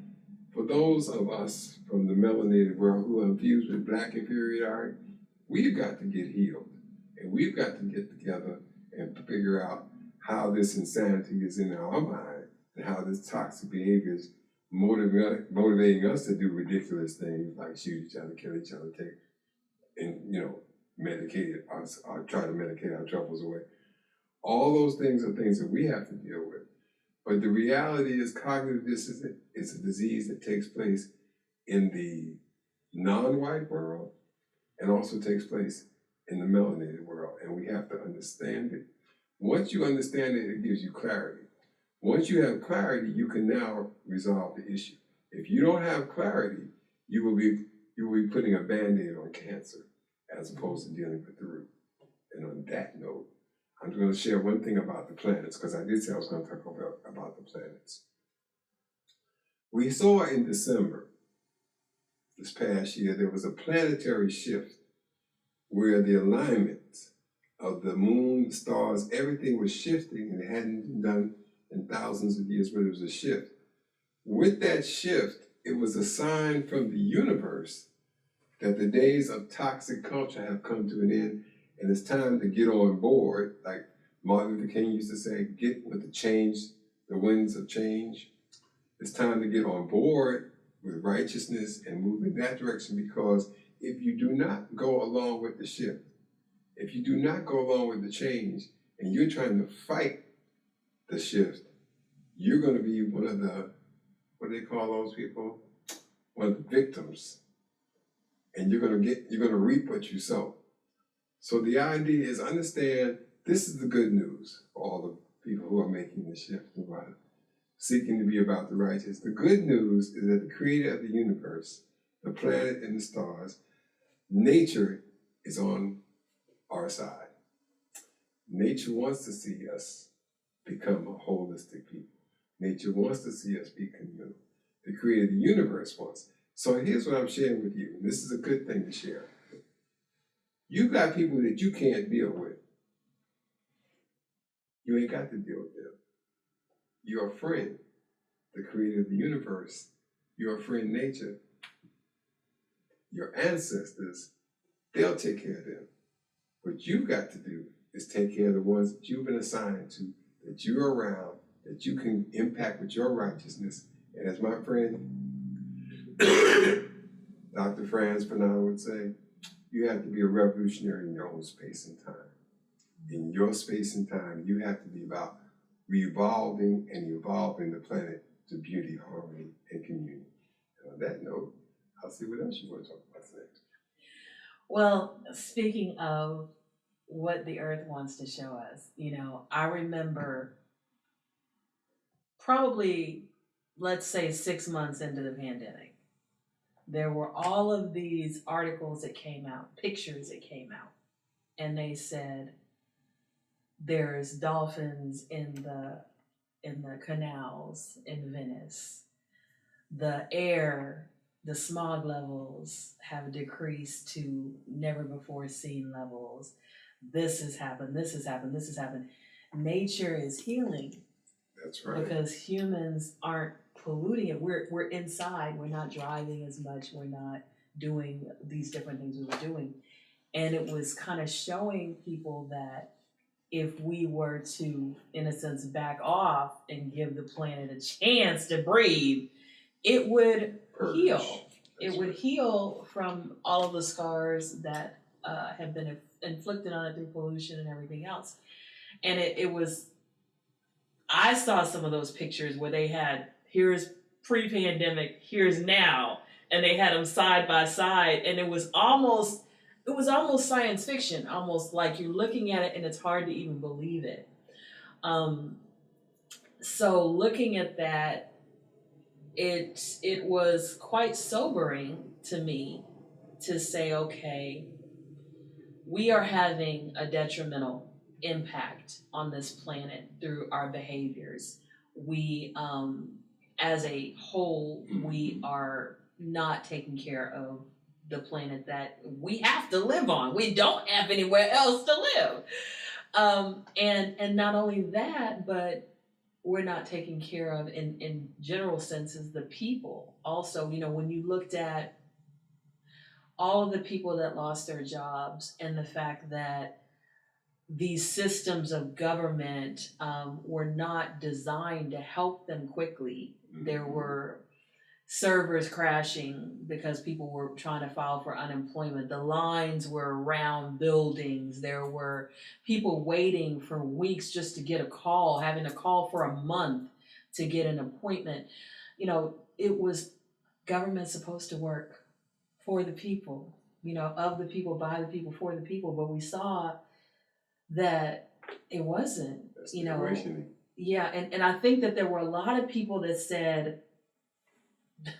For those of us from the melanated world who are infused with black inferiority, we've got to get healed. And we've got to get together and figure out how this insanity is in our mind and how this toxic behavior is motivating us to do ridiculous things like shoot each other, kill each other, take, and medicate us, or try to medicate our troubles away. All those things are things that we have to deal with. But the reality is cognitive dissonance is a disease that takes place in the non-white world and also takes place in the melanated world, and we have to understand it. Once you understand it, it gives you clarity. Once you have clarity, you can now resolve the issue. If you don't have clarity, you will be putting a Band-Aid on cancer as opposed to dealing with the root. And on that note, I'm going to share one thing about the planets, because I did say I was going to talk about the planets. We saw in December, this past year, there was a planetary shift where the alignment of the moon, the stars, everything was shifting, and it hadn't been done in thousands of years, but it was a shift. With that shift, it was a sign from the universe that the days of toxic culture have come to an end, and it's time to get on board, like Martin Luther King used to say, get with the change, the winds of change. It's time to get on board with righteousness and move in that direction, because if you do not go along with the shift, if you do not go along with the change, and you're trying to fight the shift, you're going to be one of the, what do they call those people? One of the victims. And you're going to reap what you sow. So the idea is understand this is the good news for all the people who are making the shift and seeking to be about the righteous. The good news is that the creator of the universe, the planet and the stars, nature is on our side. Nature wants to see us become a holistic people. Nature wants to see us be communal. The creator of the universe wants. So here's what I'm sharing with you. This is a good thing to share. You got people that you can't deal with. You ain't got to deal with them. Your friend, the creator of the universe, your friend nature, your ancestors, they'll take care of them. What you've got to do is take care of the ones that you've been assigned to, that you're around, that you can impact with your righteousness. And as my friend, Dr. Franz Fanon would say, you have to be a revolutionary in your own space and time. In your space and time, you have to be about revolving and evolving the planet to beauty, harmony, and communion. And on that note, I'll see what else you want to talk about next. Well, speaking of what the earth wants to show us, I remember probably, let's say 6 months into the pandemic, there were all of these articles that came out, pictures that came out, and they said there's dolphins in the canals in Venice. The air, the smog levels have decreased to never before seen levels. This has happened, this has happened, this has happened. Nature is healing. That's right. Because humans aren't polluting it. We're inside, we're not driving as much, we're not doing these different things we were doing. And it was kind of showing people that if we were to, in a sense, back off and give the planet a chance to breathe, it would heal. It would heal from all of the scars that have been inflicted on it through pollution and everything else. And it was, I saw some of those pictures where they had, here's pre-pandemic, here's now, and they had them side by side, and it was almost science fiction, almost like you're looking at it and it's hard to even believe it. So looking at that, it was quite sobering to me to say, okay, we are having a detrimental impact on this planet through our behaviors. We, as a whole, we are not taking care of the planet that we have to live on. We don't have anywhere else to live. And not only that, but we're not taking care of, in general senses, the people. Also, when you looked at all of the people that lost their jobs and the fact that these systems of government were not designed to help them quickly. There were servers crashing because people were trying to file for unemployment. The lines were around buildings. There were people waiting for weeks just to get a call, having to call for a month to get an appointment. It was government supposed to work for the people, of the people, by the people, for the people. But we saw that it wasn't, Yeah, and I think that there were a lot of people that said,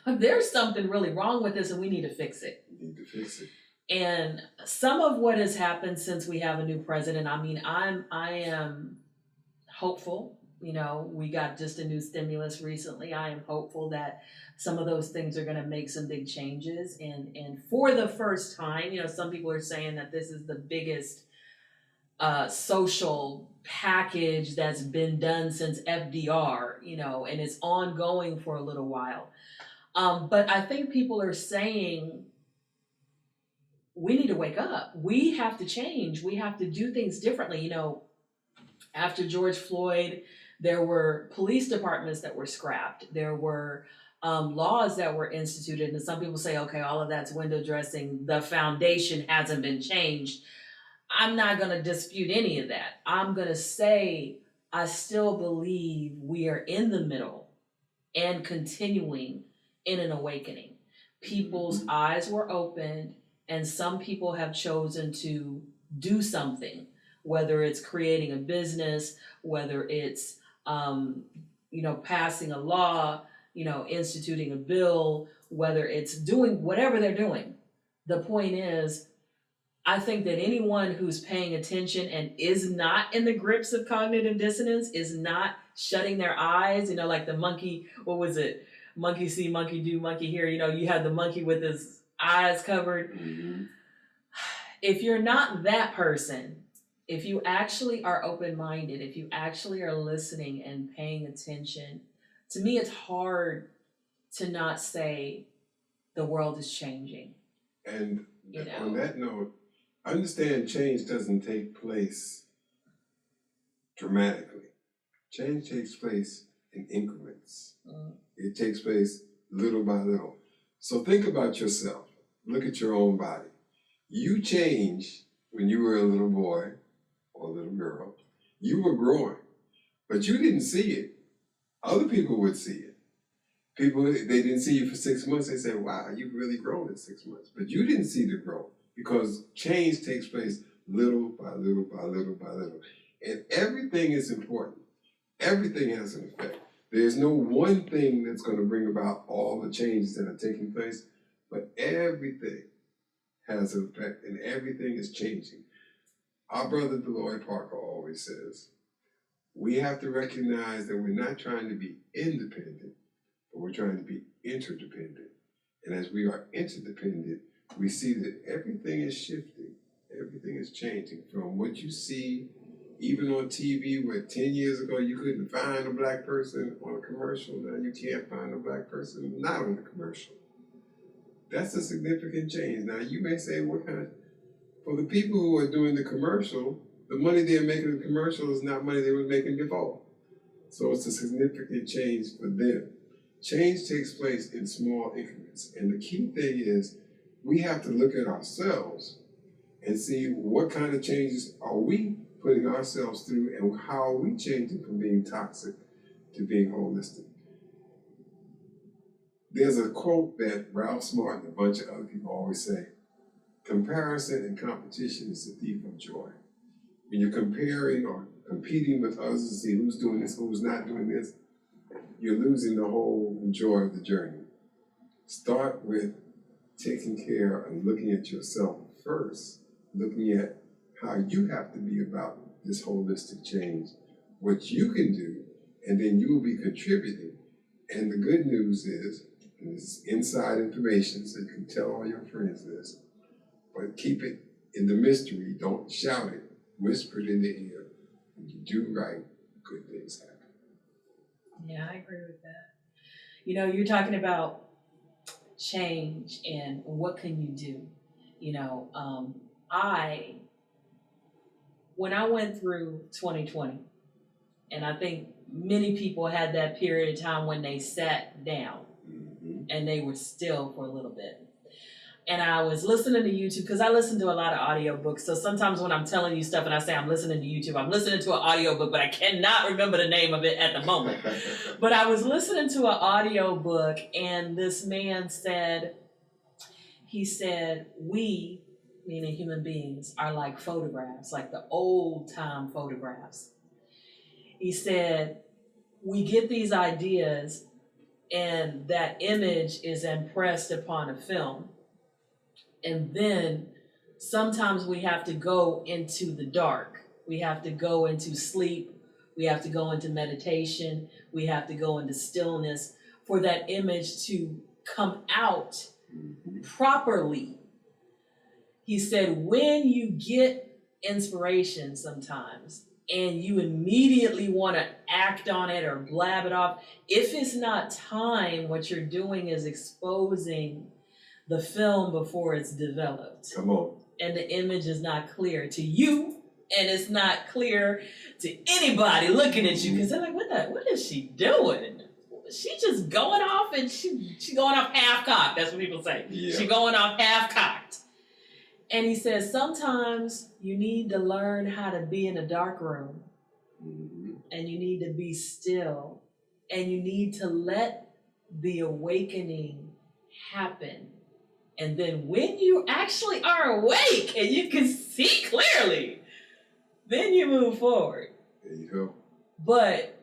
there's something really wrong with this and we need to fix it. And some of what has happened since we have a new president, I am hopeful. We got just a new stimulus recently. I am hopeful that some of those things are going to make some big changes. And for the first time, some people are saying that this is the biggest social package that's been done since FDR, and it's ongoing for a little while. But I think people are saying, we need to wake up. We have to change. We have to do things differently. After George Floyd, there were police departments that were scrapped. There were laws that were instituted. And some people say, okay, all of that's window dressing. The foundation hasn't been changed. I'm not going to dispute any of that. I'm going to say, I still believe we are in the middle and continuing in an awakening. People's eyes were opened, and some people have chosen to do something, whether it's creating a business, whether it's passing a law, instituting a bill, whether it's doing whatever they're doing. The point is, I think that anyone who's paying attention and is not in the grips of cognitive dissonance, is not shutting their eyes, like the monkey, what was it? Monkey see, monkey do, monkey hear. You had the monkey with his eyes covered. If you're not that person, if you actually are open-minded, if you actually are listening and paying attention, to me it's hard to not say the world is changing. And on that note, understand change doesn't take place dramatically. Change takes place in increments. It takes place little by little. So think about yourself. Look at your own body. You changed when you were a little boy or a little girl. You were growing, but you didn't see it. Other people would see it. People, they didn't see you for 6 months. They said, wow, you've really grown in 6 months. But you didn't see the growth, because change takes place little by little by little by little. And everything is important. Everything has an effect. There's no one thing that's going to bring about all the changes that are taking place, but everything has an effect and everything is changing. Our brother Deloy Parker always says, we have to recognize that we're not trying to be independent, but we're trying to be interdependent. And as we are interdependent, we see that everything is shifting, everything is changing. From what you see, even on TV, where 10 years ago you couldn't find a black person on a commercial, now you can't find a black person not on the commercial. That's a significant change. Now you may say, what kind of, for the people who are doing the commercial, the money they're making in the commercial is not money they were making before. So it's a significant change for them. Change takes place in small increments. And the key thing is we have to look at ourselves and see what kind of changes are we putting ourselves through and how are we changing from being toxic to being holistic. There's a quote that Ralph Smart and a bunch of other people always say, comparison and competition is the thief of joy. When you're comparing or competing with others to see who's doing this, who's not doing this, you're losing the whole joy of the journey. Start with taking care and looking at yourself first, looking at how you have to be about this holistic change, what you can do, and then you will be contributing. And the good news is, and this is inside information, so you can tell all your friends this, but keep it in the mystery, don't shout it, whisper it in the ear. When you do right, good things happen. Yeah, I agree with that. You know, you're talking about change and what can you do? You know, when I went through 2020, and I think many people had that period of time when they sat down and they were still for a little bit. And I was listening to YouTube because I listen to a lot of audiobooks. So sometimes when I'm telling you stuff and I say I'm listening to YouTube, I'm listening to an audiobook, but I cannot remember the name of it at the moment. But I was listening to an audiobook and this man said, we, meaning human beings, are like photographs, like the old time photographs. He said, we get these ideas and that image is impressed upon a film. And then sometimes we have to go into the dark. We have to go into sleep. We have to go into meditation. We have to go into stillness for that image to come out properly. He said, when you get inspiration sometimes and you immediately want to act on it or blab it off, if it's not time, what you're doing is exposing the film before it's developed. Come on. And the image is not clear to you, and it's not clear to anybody looking at you, because they're like, what is she doing? She just going off, and she going off half-cocked. That's what people say. Yeah. She going off half-cocked. And he says, sometimes you need to learn how to be in a dark room, and you need to be still, and you need to let the awakening happen. And then when you actually are awake and you can see clearly, then you move forward. There you go. But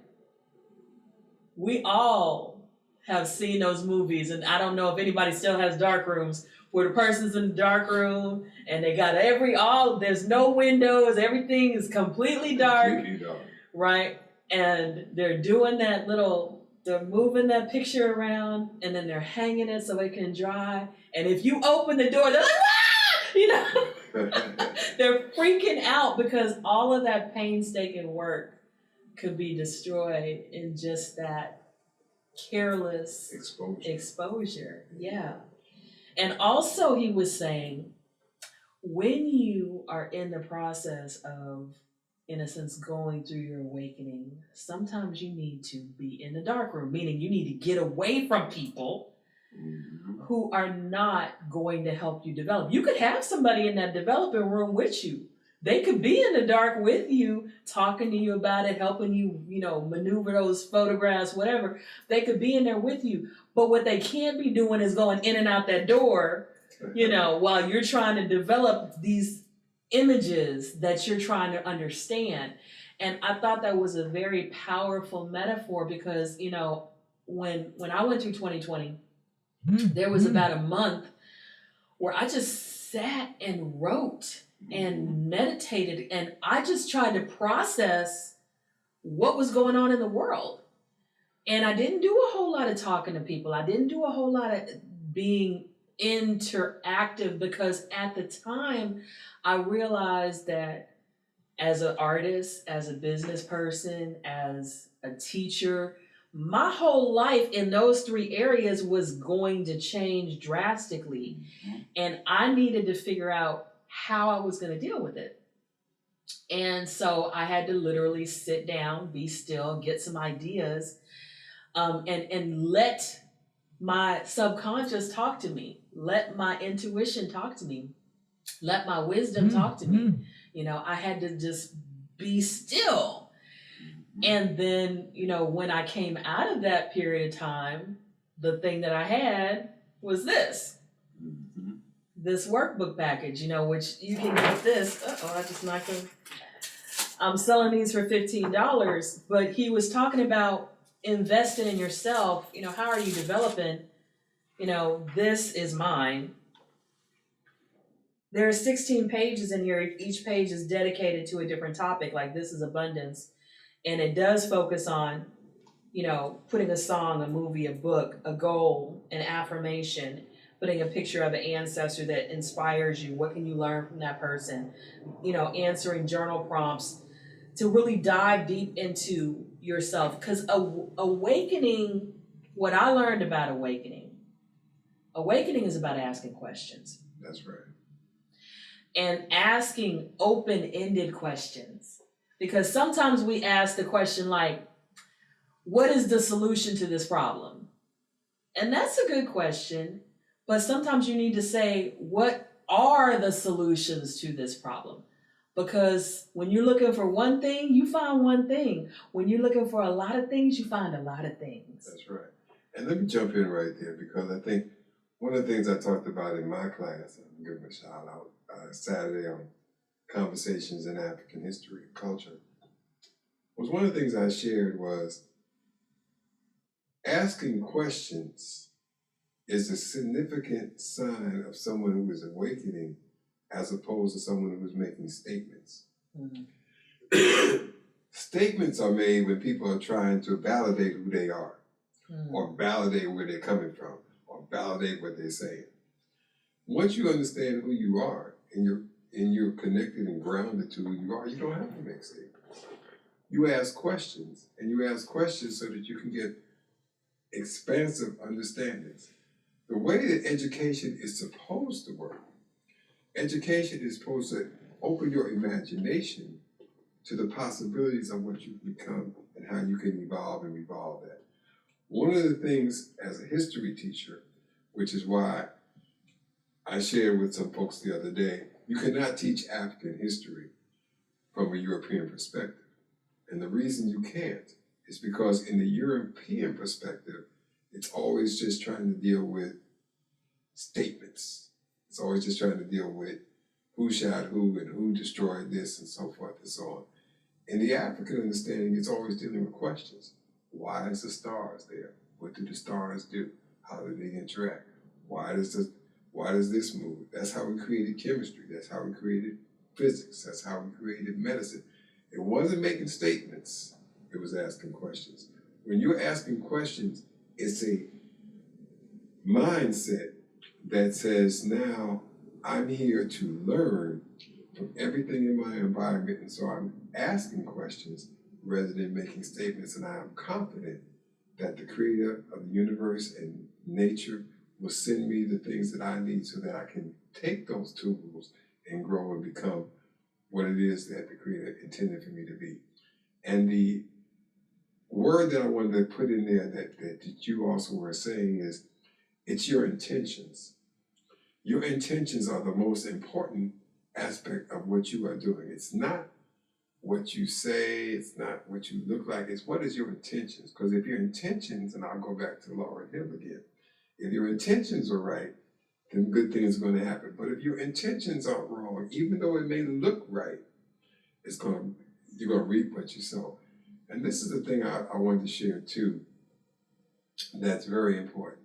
we all have seen those movies, and I don't know if anybody still has dark rooms, where the person's in the dark room and they got there's no windows, everything is completely dark. Right? And they're doing they're moving that picture around, and then they're hanging it so it can dry. And if you open the door, they're like, ah! You know, they're freaking out because all of that painstaking work could be destroyed in just that careless exposure. Yeah. And also he was saying, when you are in the process of, in a sense, going through your awakening, sometimes you need to be in the dark room, meaning you need to get away from people who are not going to help you develop. You could have somebody in that developing room with you. They could be in the dark with you, talking to you about it, helping you, maneuver those photographs, whatever. They could be in there with you. But what they can't be doing is going in and out that door, while you're trying to develop these images that you're trying to understand. And I thought that was a very powerful metaphor because, when I went through 2020, there was about a month where I just sat and wrote and meditated, and I just tried to process what was going on in the world. And I didn't do a whole lot of talking to people. I didn't do a whole lot of being interactive because at the time I realized that as an artist, as a business person, as a teacher, my whole life in those three areas was going to change drastically. And I needed to figure out how I was going to deal with it. And so I had to literally sit down, be still, get some ideas, and let my subconscious talk to me, let my intuition talk to me, let my wisdom talk to me. You know, I had to just be still. And then, you know, when I came out of that period of time, the thing that I had was this workbook package, you know, which you can get this. I just knocked them. I'm selling these for $15, but he was talking about investing in yourself. You know, how are you developing? You know, this is mine. There are 16 pages in here. Each page is dedicated to a different topic. Like this is abundance. And it does focus on, you know, putting a song, a movie, a book, a goal, an affirmation, putting a picture of an ancestor that inspires you. What can you learn from that person? You know, answering journal prompts to really dive deep into yourself. Because awakening, what I learned about awakening is about asking questions. That's right. And asking open-ended questions. Because sometimes we ask the question like, what is the solution to this problem? And that's a good question, but sometimes you need to say, what are the solutions to this problem? Because when you're looking for one thing, you find one thing. When you're looking for a lot of things, you find a lot of things. That's right. And let me jump in right there, because I think one of the things I talked about in my class, I'm giving a shout out, Saturday on Conversations in African History and Culture, was one of the things I shared was asking questions is a significant sign of someone who is awakening as opposed to someone who is making statements. Statements are made when people are trying to validate who they are, or validate where they're coming from, or validate what they're saying. Once you understand who you are and you're connected and grounded to who you are, you don't have to make statements. You ask questions, and you ask questions so that you can get expansive understandings. The way that education is supposed to work, education is supposed to open your imagination to the possibilities of what you become and how you can evolve and revolve that. One of the things as a history teacher, which is why I shared with some folks the other day, you cannot teach African history from a European perspective. And the reason you can't is because in the European perspective, it's always just trying to deal with statements. It's always just trying to deal with who shot who and who destroyed this and so forth and so on. In the African understanding, it's always dealing with questions. Why is the stars there? What do the stars do? How do they interact? Why does this move? That's how we created chemistry. That's how we created physics. That's how we created medicine. It wasn't making statements. It was asking questions. When you're asking questions, it's a mindset that says, now I'm here to learn from everything in my environment, and so I'm asking questions rather than making statements, and I am confident that the creator of the universe and nature will send me the things that I need so that I can take those tools and grow and become what it is that the creator intended for me to be. And the word that I wanted to put in there that you also were saying is, it's your intentions. Your intentions are the most important aspect of what you are doing. It's not what you say, it's not what you look like, it's what is your intentions. Because if your intentions, and I'll go back to Lauryn Hill again, if your intentions are right, then good things are going to happen. But if your intentions aren't wrong, even though it may look right, you're going to reap what you sow. And this is the thing I wanted to share too, that's very important,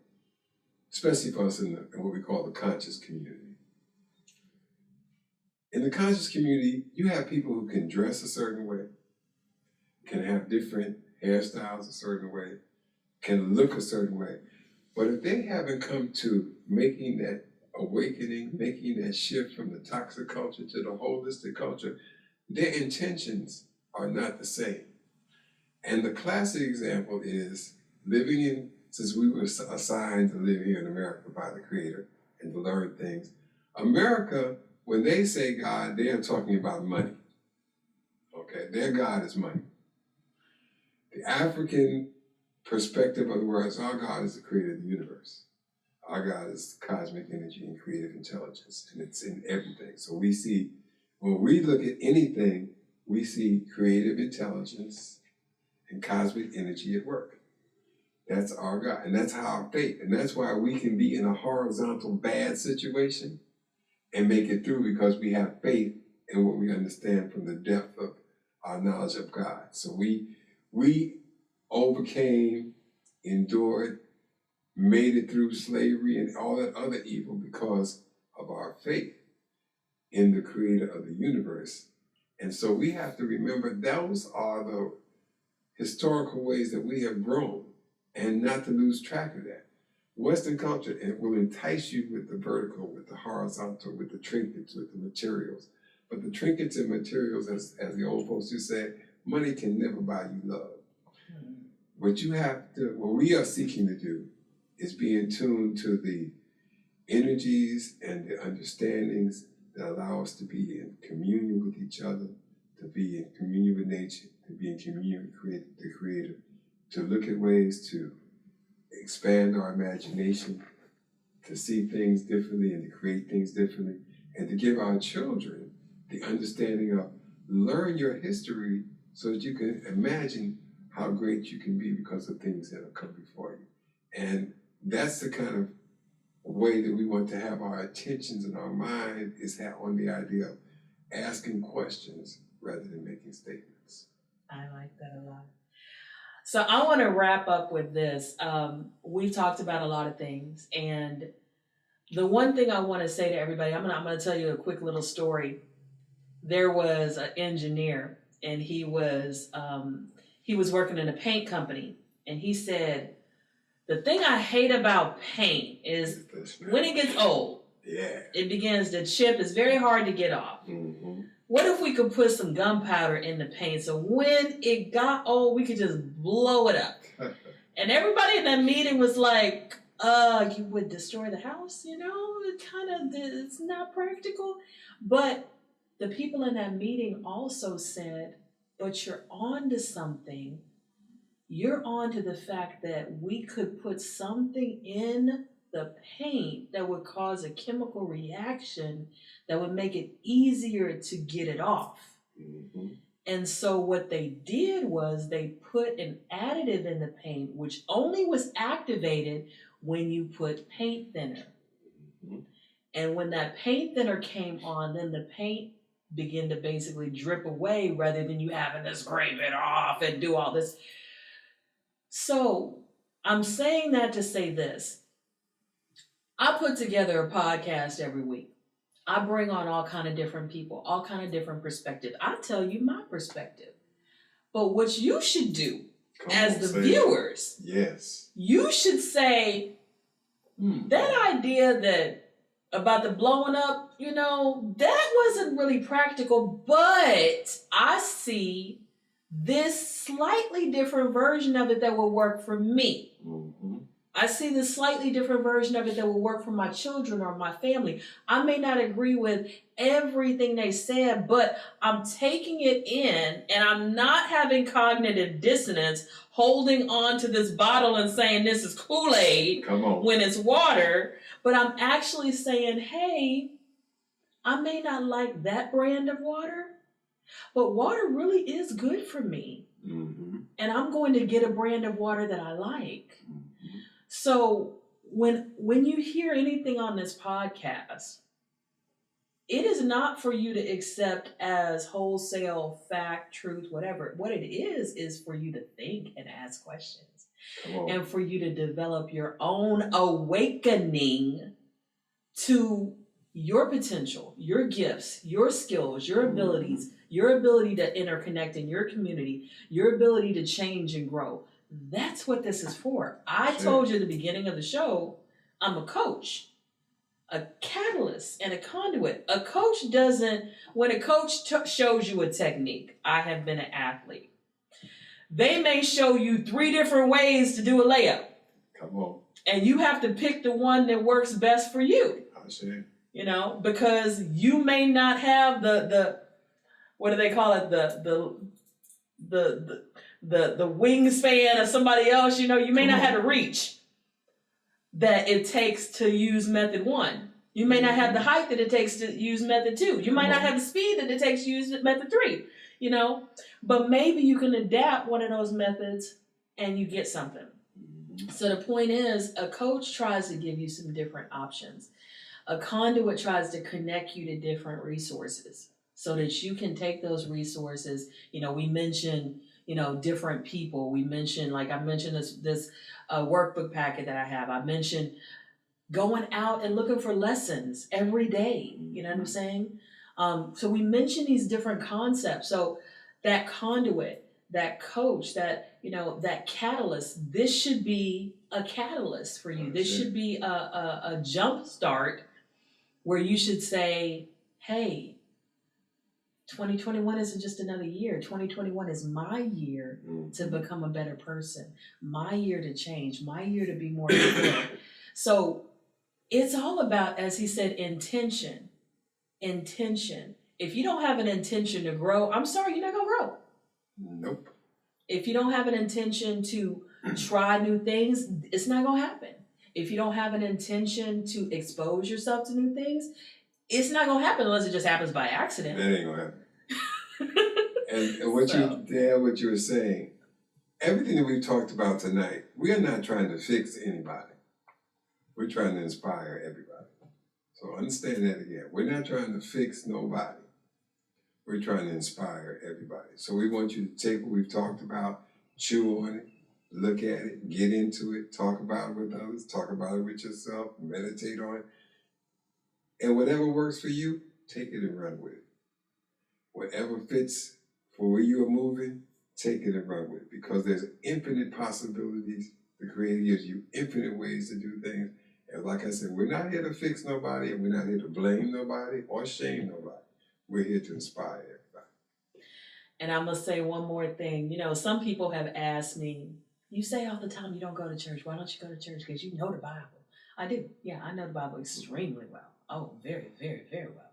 especially for us in what we call the conscious community. In the conscious community, you have people who can dress a certain way, can have different hairstyles a certain way, can look a certain way. But if they haven't come to making that awakening, making that shift from the toxic culture to the holistic culture, their intentions are not the same. And the classic example is since we were assigned to live here in America by the Creator and to learn things, America, when they say God, they are talking about money. Okay, their God is money. The African perspective of the world is our God is the creator of the universe. Our God is cosmic energy and creative intelligence, and it's in everything. So we see, when we look at anything, we see creative intelligence and cosmic energy at work. That's our God, and that's our faith, and that's why we can be in a horizontal bad situation and make it through, because we have faith in what we understand from the depth of our knowledge of God. So we overcame, endured, made it through slavery and all that other evil because of our faith in the creator of the universe. And so we have to remember those are the historical ways that we have grown, and not to lose track of that. Western culture, it will entice you with the vertical, with the horizontal, with the trinkets, with the materials. But the trinkets and materials, as the old folks used to say, money can never buy you love. What you have to, what we are seeking to do is be in tune to the energies and the understandings that allow us to be in communion with each other, to be in communion with nature, to be in communion with the Creator, to look at ways to expand our imagination, to see things differently and to create things differently, and to give our children the understanding of learn your history so that you can imagine how great you can be because of things that have come before you. And that's the kind of way that we want to have our attentions and our mind is on the idea of asking questions rather than making statements. I like that a lot. So I want to wrap up with this. We've talked about a lot of things, and the one thing I want to say to everybody, I'm gonna tell you a quick little story. There was an engineer, and he was working in a paint company, and he said, the thing I hate about paint is when it gets old, it begins to chip. It's very hard to get off. Mm-hmm. What if we could put some gunpowder in the paint so when it got old, we could just blow it up? And everybody in that meeting was like, you would destroy the house, it's not practical. But the people in that meeting also said, but you're on to something. You're on to the fact that we could put something in the paint that would cause a chemical reaction that would make it easier to get it off. Mm-hmm. And so what they did was they put an additive in the paint, which only was activated when you put paint thinner. Mm-hmm. And when that paint thinner came on, then the paint began to basically drip away rather than you having to scrape it off and do all this. So I'm saying that to say this. I put together a podcast every week. I bring on all kind of different people, all kind of different perspectives. I tell you my perspective. But what you should do as the viewers, yes, you should say, that idea that about the blowing up, that wasn't really practical, but I see this slightly different version of it that will work for me. Mm-hmm. I see this slightly different version of it that will work for my children or my family. I may not agree with everything they said, but I'm taking it in and I'm not having cognitive dissonance, holding on to this bottle and saying this is Kool-Aid when it's water, but I'm actually saying, hey, I may not like that brand of water, but water really is good for me. Mm-hmm. And I'm going to get a brand of water that I like. Mm-hmm. So when you hear anything on this podcast, it is not for you to accept as wholesale fact, truth, whatever. What it is for you to think and ask questions. And for you to develop your own awakening to your potential, your gifts, your skills, your abilities, your ability to interconnect in your community, your ability to change and grow. That's what this is for. I told you at the beginning of the show, I'm a coach, a catalyst, and a conduit. A coach doesn't, when a coach shows you a technique, I have been an athlete. They may show you 3 different ways to do a layup. Come on. And you have to pick the one that works best for you. I see. Because you may not have what do they call it? The wingspan of somebody else. You know, you may not have the reach that it takes to use method 1. You may not have the height that it takes to use method 2. You might not have the speed that it takes to use method 3, you know? But maybe you can adapt one of those methods and you get something. So the point is, a coach tries to give you some different options. A conduit tries to connect you to different resources so that you can take those resources. You know, we mentioned, you know, different people. We mentioned, like I mentioned this workbook packet that I have. I mentioned going out and looking for lessons every day. You know what I'm saying? So we mentioned these different concepts. So that conduit, that coach, that, you know, that catalyst, this should be a catalyst for you. This should be a jump start where you should say, hey, 2021 isn't just another year. 2021 is my year to become a better person, my year to change, my year to be more fulfilled. So it's all about, as he said, intention. Intention. If you don't have an intention to grow, I'm sorry, you're not gonna grow. Nope. If you don't have an intention to try new things, it's not gonna happen. If you don't have an intention to expose yourself to new things, it's not gonna happen unless it just happens by accident. That ain't gonna happen. And what you were saying, everything that we've talked about tonight, we are not trying to fix anybody. We're trying to inspire everybody. So understand that again. We're not trying to fix nobody. We're trying to inspire everybody. So we want you to take what we've talked about, chew on it, look at it, get into it, talk about it with others, talk about it with yourself, meditate on it. And whatever works for you, take it and run with it. Whatever fits for where you are moving, take it and run with it. Because there's infinite possibilities. The Creator gives you infinite ways to do things. And like I said, we're not here to fix nobody, and we're not here to blame nobody or shame nobody. We're here to inspire everybody. And I'm going to say one more thing. You know, some people have asked me, you say all the time you don't go to church. Why don't you go to church? Because you know the Bible. I do. Yeah, I know the Bible extremely well. Oh, very, very, very well.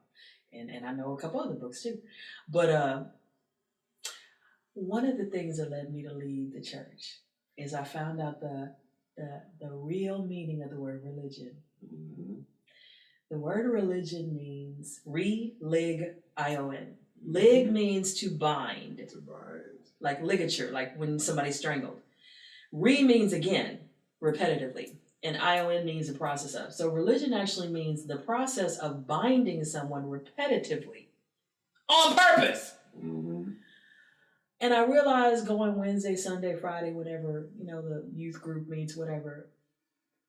And I know a couple other books too. But one of the things that led me to leave the church is I found out the real meaning of the word religion. Mm-hmm. The word religion means re-lig-ion. Lig means to bind. To bind. Like ligature, like when somebody's strangled. Re means again, repetitively. And ion means the process of. So religion actually means the process of binding someone repetitively on purpose. Mm-hmm. And I realized going Wednesday, Sunday, Friday, whatever, you know, the youth group meets, whatever,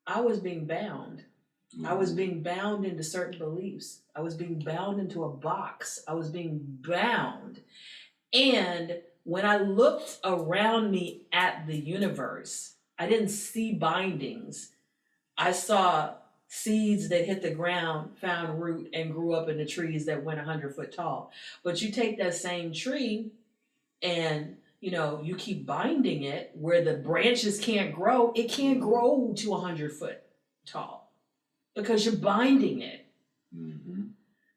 I was being bound. Mm-hmm. I was being bound into certain beliefs. I was being bound into a box. I was being bound. And when I looked around me at the universe, I didn't see bindings. I saw seeds that hit the ground, found root, and grew up into trees that went 100 foot tall. But you take that same tree and, you know, you keep binding it where the branches can't grow, it can't grow to 100 foot tall because you're binding it. Mm-hmm.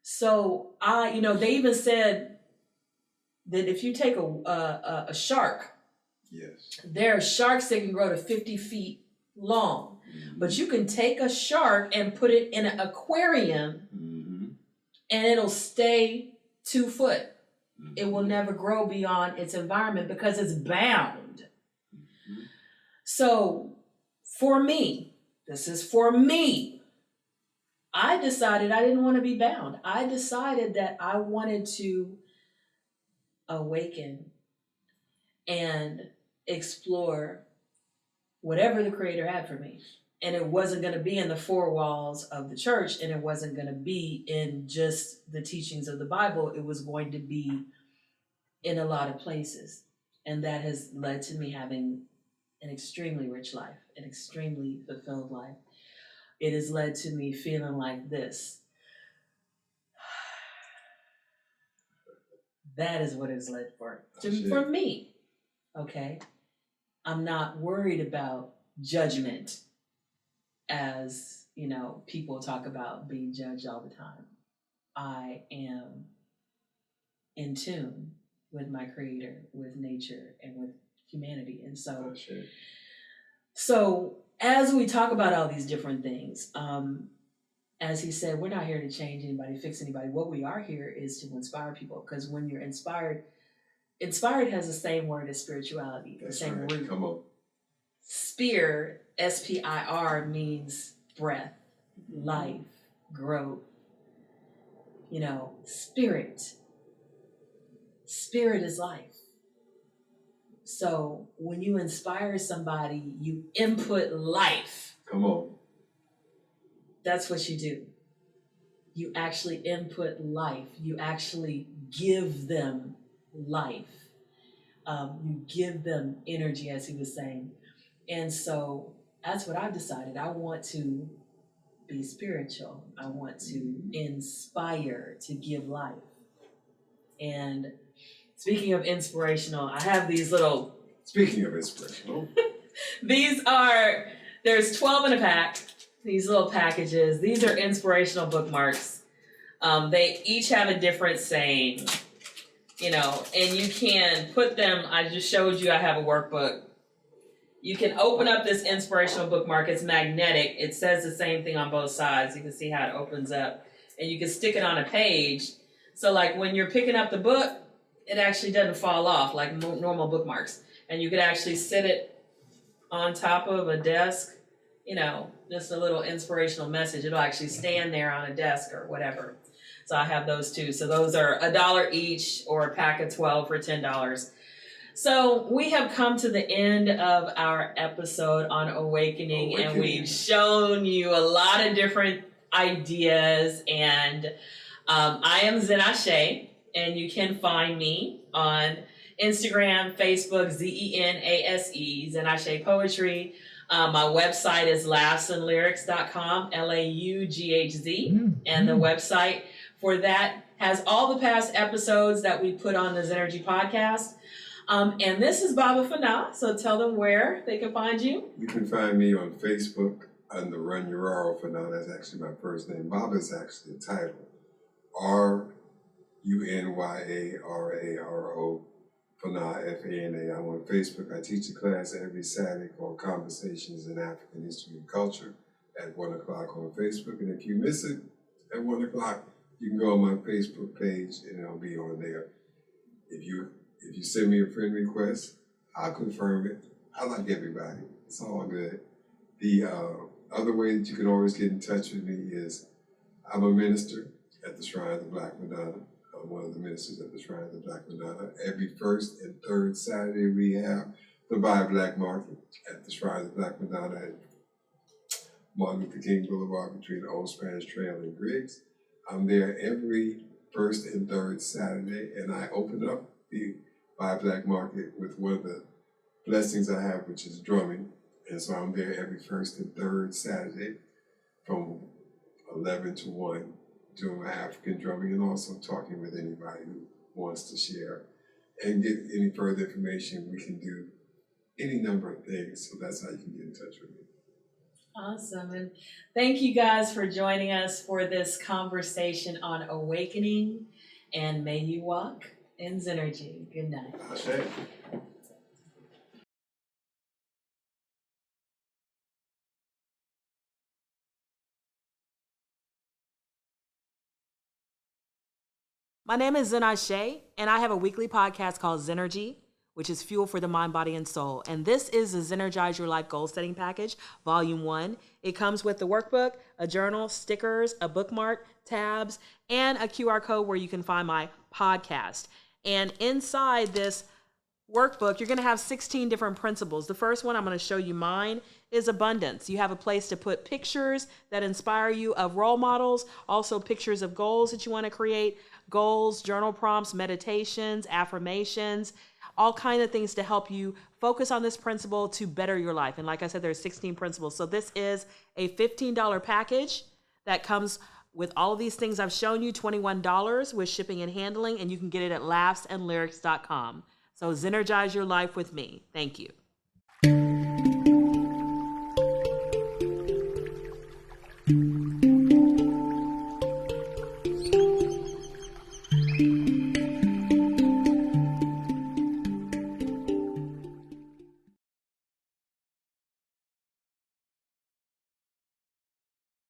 So you know, they even said that if you take a shark, yes, there are sharks that can grow to 50 feet long, mm-hmm. but you can take a shark and put it in an aquarium, mm-hmm. and it'll stay 2 foot. Mm-hmm. It will never grow beyond its environment because it's bound. Mm-hmm. So for me, this is for me, I decided I didn't want to be bound. I decided that I wanted to awaken and explore whatever the Creator had for me. And it wasn't going to be in the 4 walls of the church, and it wasn't going to be in just the teachings of the Bible. It was going to be in a lot of places. And that has led to me having an extremely rich life, an extremely fulfilled life. It has led to me feeling like this. That is what it's led for me. Okay? I'm not worried about judgment, as, you know, people talk about being judged all the time. I am in tune with my creator, with nature, and with humanity. And so as we talk about all these different things, as he said, we're not here to change anybody, fix anybody. What we are here is to inspire people, because when you're inspired has the same word as spirituality, the same root. Come on. Spir, S-P-I-R, means breath, life, growth. Spirit. Spirit is life. So when you inspire somebody, you input life. Come on. That's what you do. You actually input life. You actually give them life. You give them energy, as he was saying. And so that's what I've decided. I want to be spiritual. I want to inspire, to give life. And speaking of inspirational, I have these little... Speaking of inspirational. There's 12 in a pack. These little packages. These are inspirational bookmarks. They each have a different saying, and you can put them... I just showed you I have a workbook. You can open up this inspirational bookmark. It's magnetic. It says the same thing on both sides. You can see how it opens up. And you can stick it on a page. So like when you're picking up the book, it actually doesn't fall off like normal bookmarks. And you could actually sit it on top of a desk, just a little inspirational message. It'll actually stand there on a desk or whatever. So I have those too. So those are $1 each, or a pack of 12 for $10. So we have come to the end of our episode on awakening, and we've shown you a lot of different ideas. And I am Zennurgy, and you can find me on Instagram, Facebook, Zenase, Zennurgy Poetry. My website is laughsandlyrics.com, Laughz, and the website for that has all the past episodes that we put on the Zennurgy podcast. And this is Baba Fana, so tell them where they can find you. You can find me on Facebook under Run Uraro Fana. That's actually my first name. Baba is actually a title. Runyararo Fana, F-A-N-A. I'm on Facebook. I teach a class every Saturday called Conversations in African History and Culture at 1 o'clock on Facebook. And if you miss it at 1 o'clock, you can go on my Facebook page and it'll be on there. If you send me a friend request, I'll confirm it. I like everybody. It's all good. The other way that you can always get in touch with me is I'm a minister at the Shrine of the Black Madonna. I'm one of the ministers at the Shrine of the Black Madonna. Every first and third Saturday we have the Buy Black Market at the Shrine of the Black Madonna at Martin Luther King Boulevard between Old Spanish Trail and Griggs. I'm there every first and third Saturday, and I open up the Buy Black Market with one of the blessings I have, which is drumming. And so I'm there every first and third Saturday from 11 to 1 doing my African drumming, and also talking with anybody who wants to share and get any further information. We can do any number of things, so that's how you can get in touch with me. Awesome. And thank you guys for joining us for this conversation on awakening, and may you walk in Zennurgy. Good night. Ashe. My name is Zennurgy, and I have a weekly podcast called Zennurgy, which is fuel for the mind, body, and soul. And this is the Zennurgize Your Life Goal Setting Package, Volume 1. It comes with the workbook, a journal, stickers, a bookmark, tabs, and a QR code where you can find my podcast. And inside this workbook, you're going to have 16 different principles. The first one, I'm going to show you mine, is abundance. You have a place to put pictures that inspire you of role models, also pictures of goals that you want to create, goals, journal prompts, meditations, affirmations, all kinds of things to help you focus on this principle to better your life. And like I said, there's 16 principles. So this is a $15 package that comes with all of these things I've shown you, $21 with shipping and handling, and you can get it at laughsandlyrics.com. So Zennurgize your life with me. Thank you.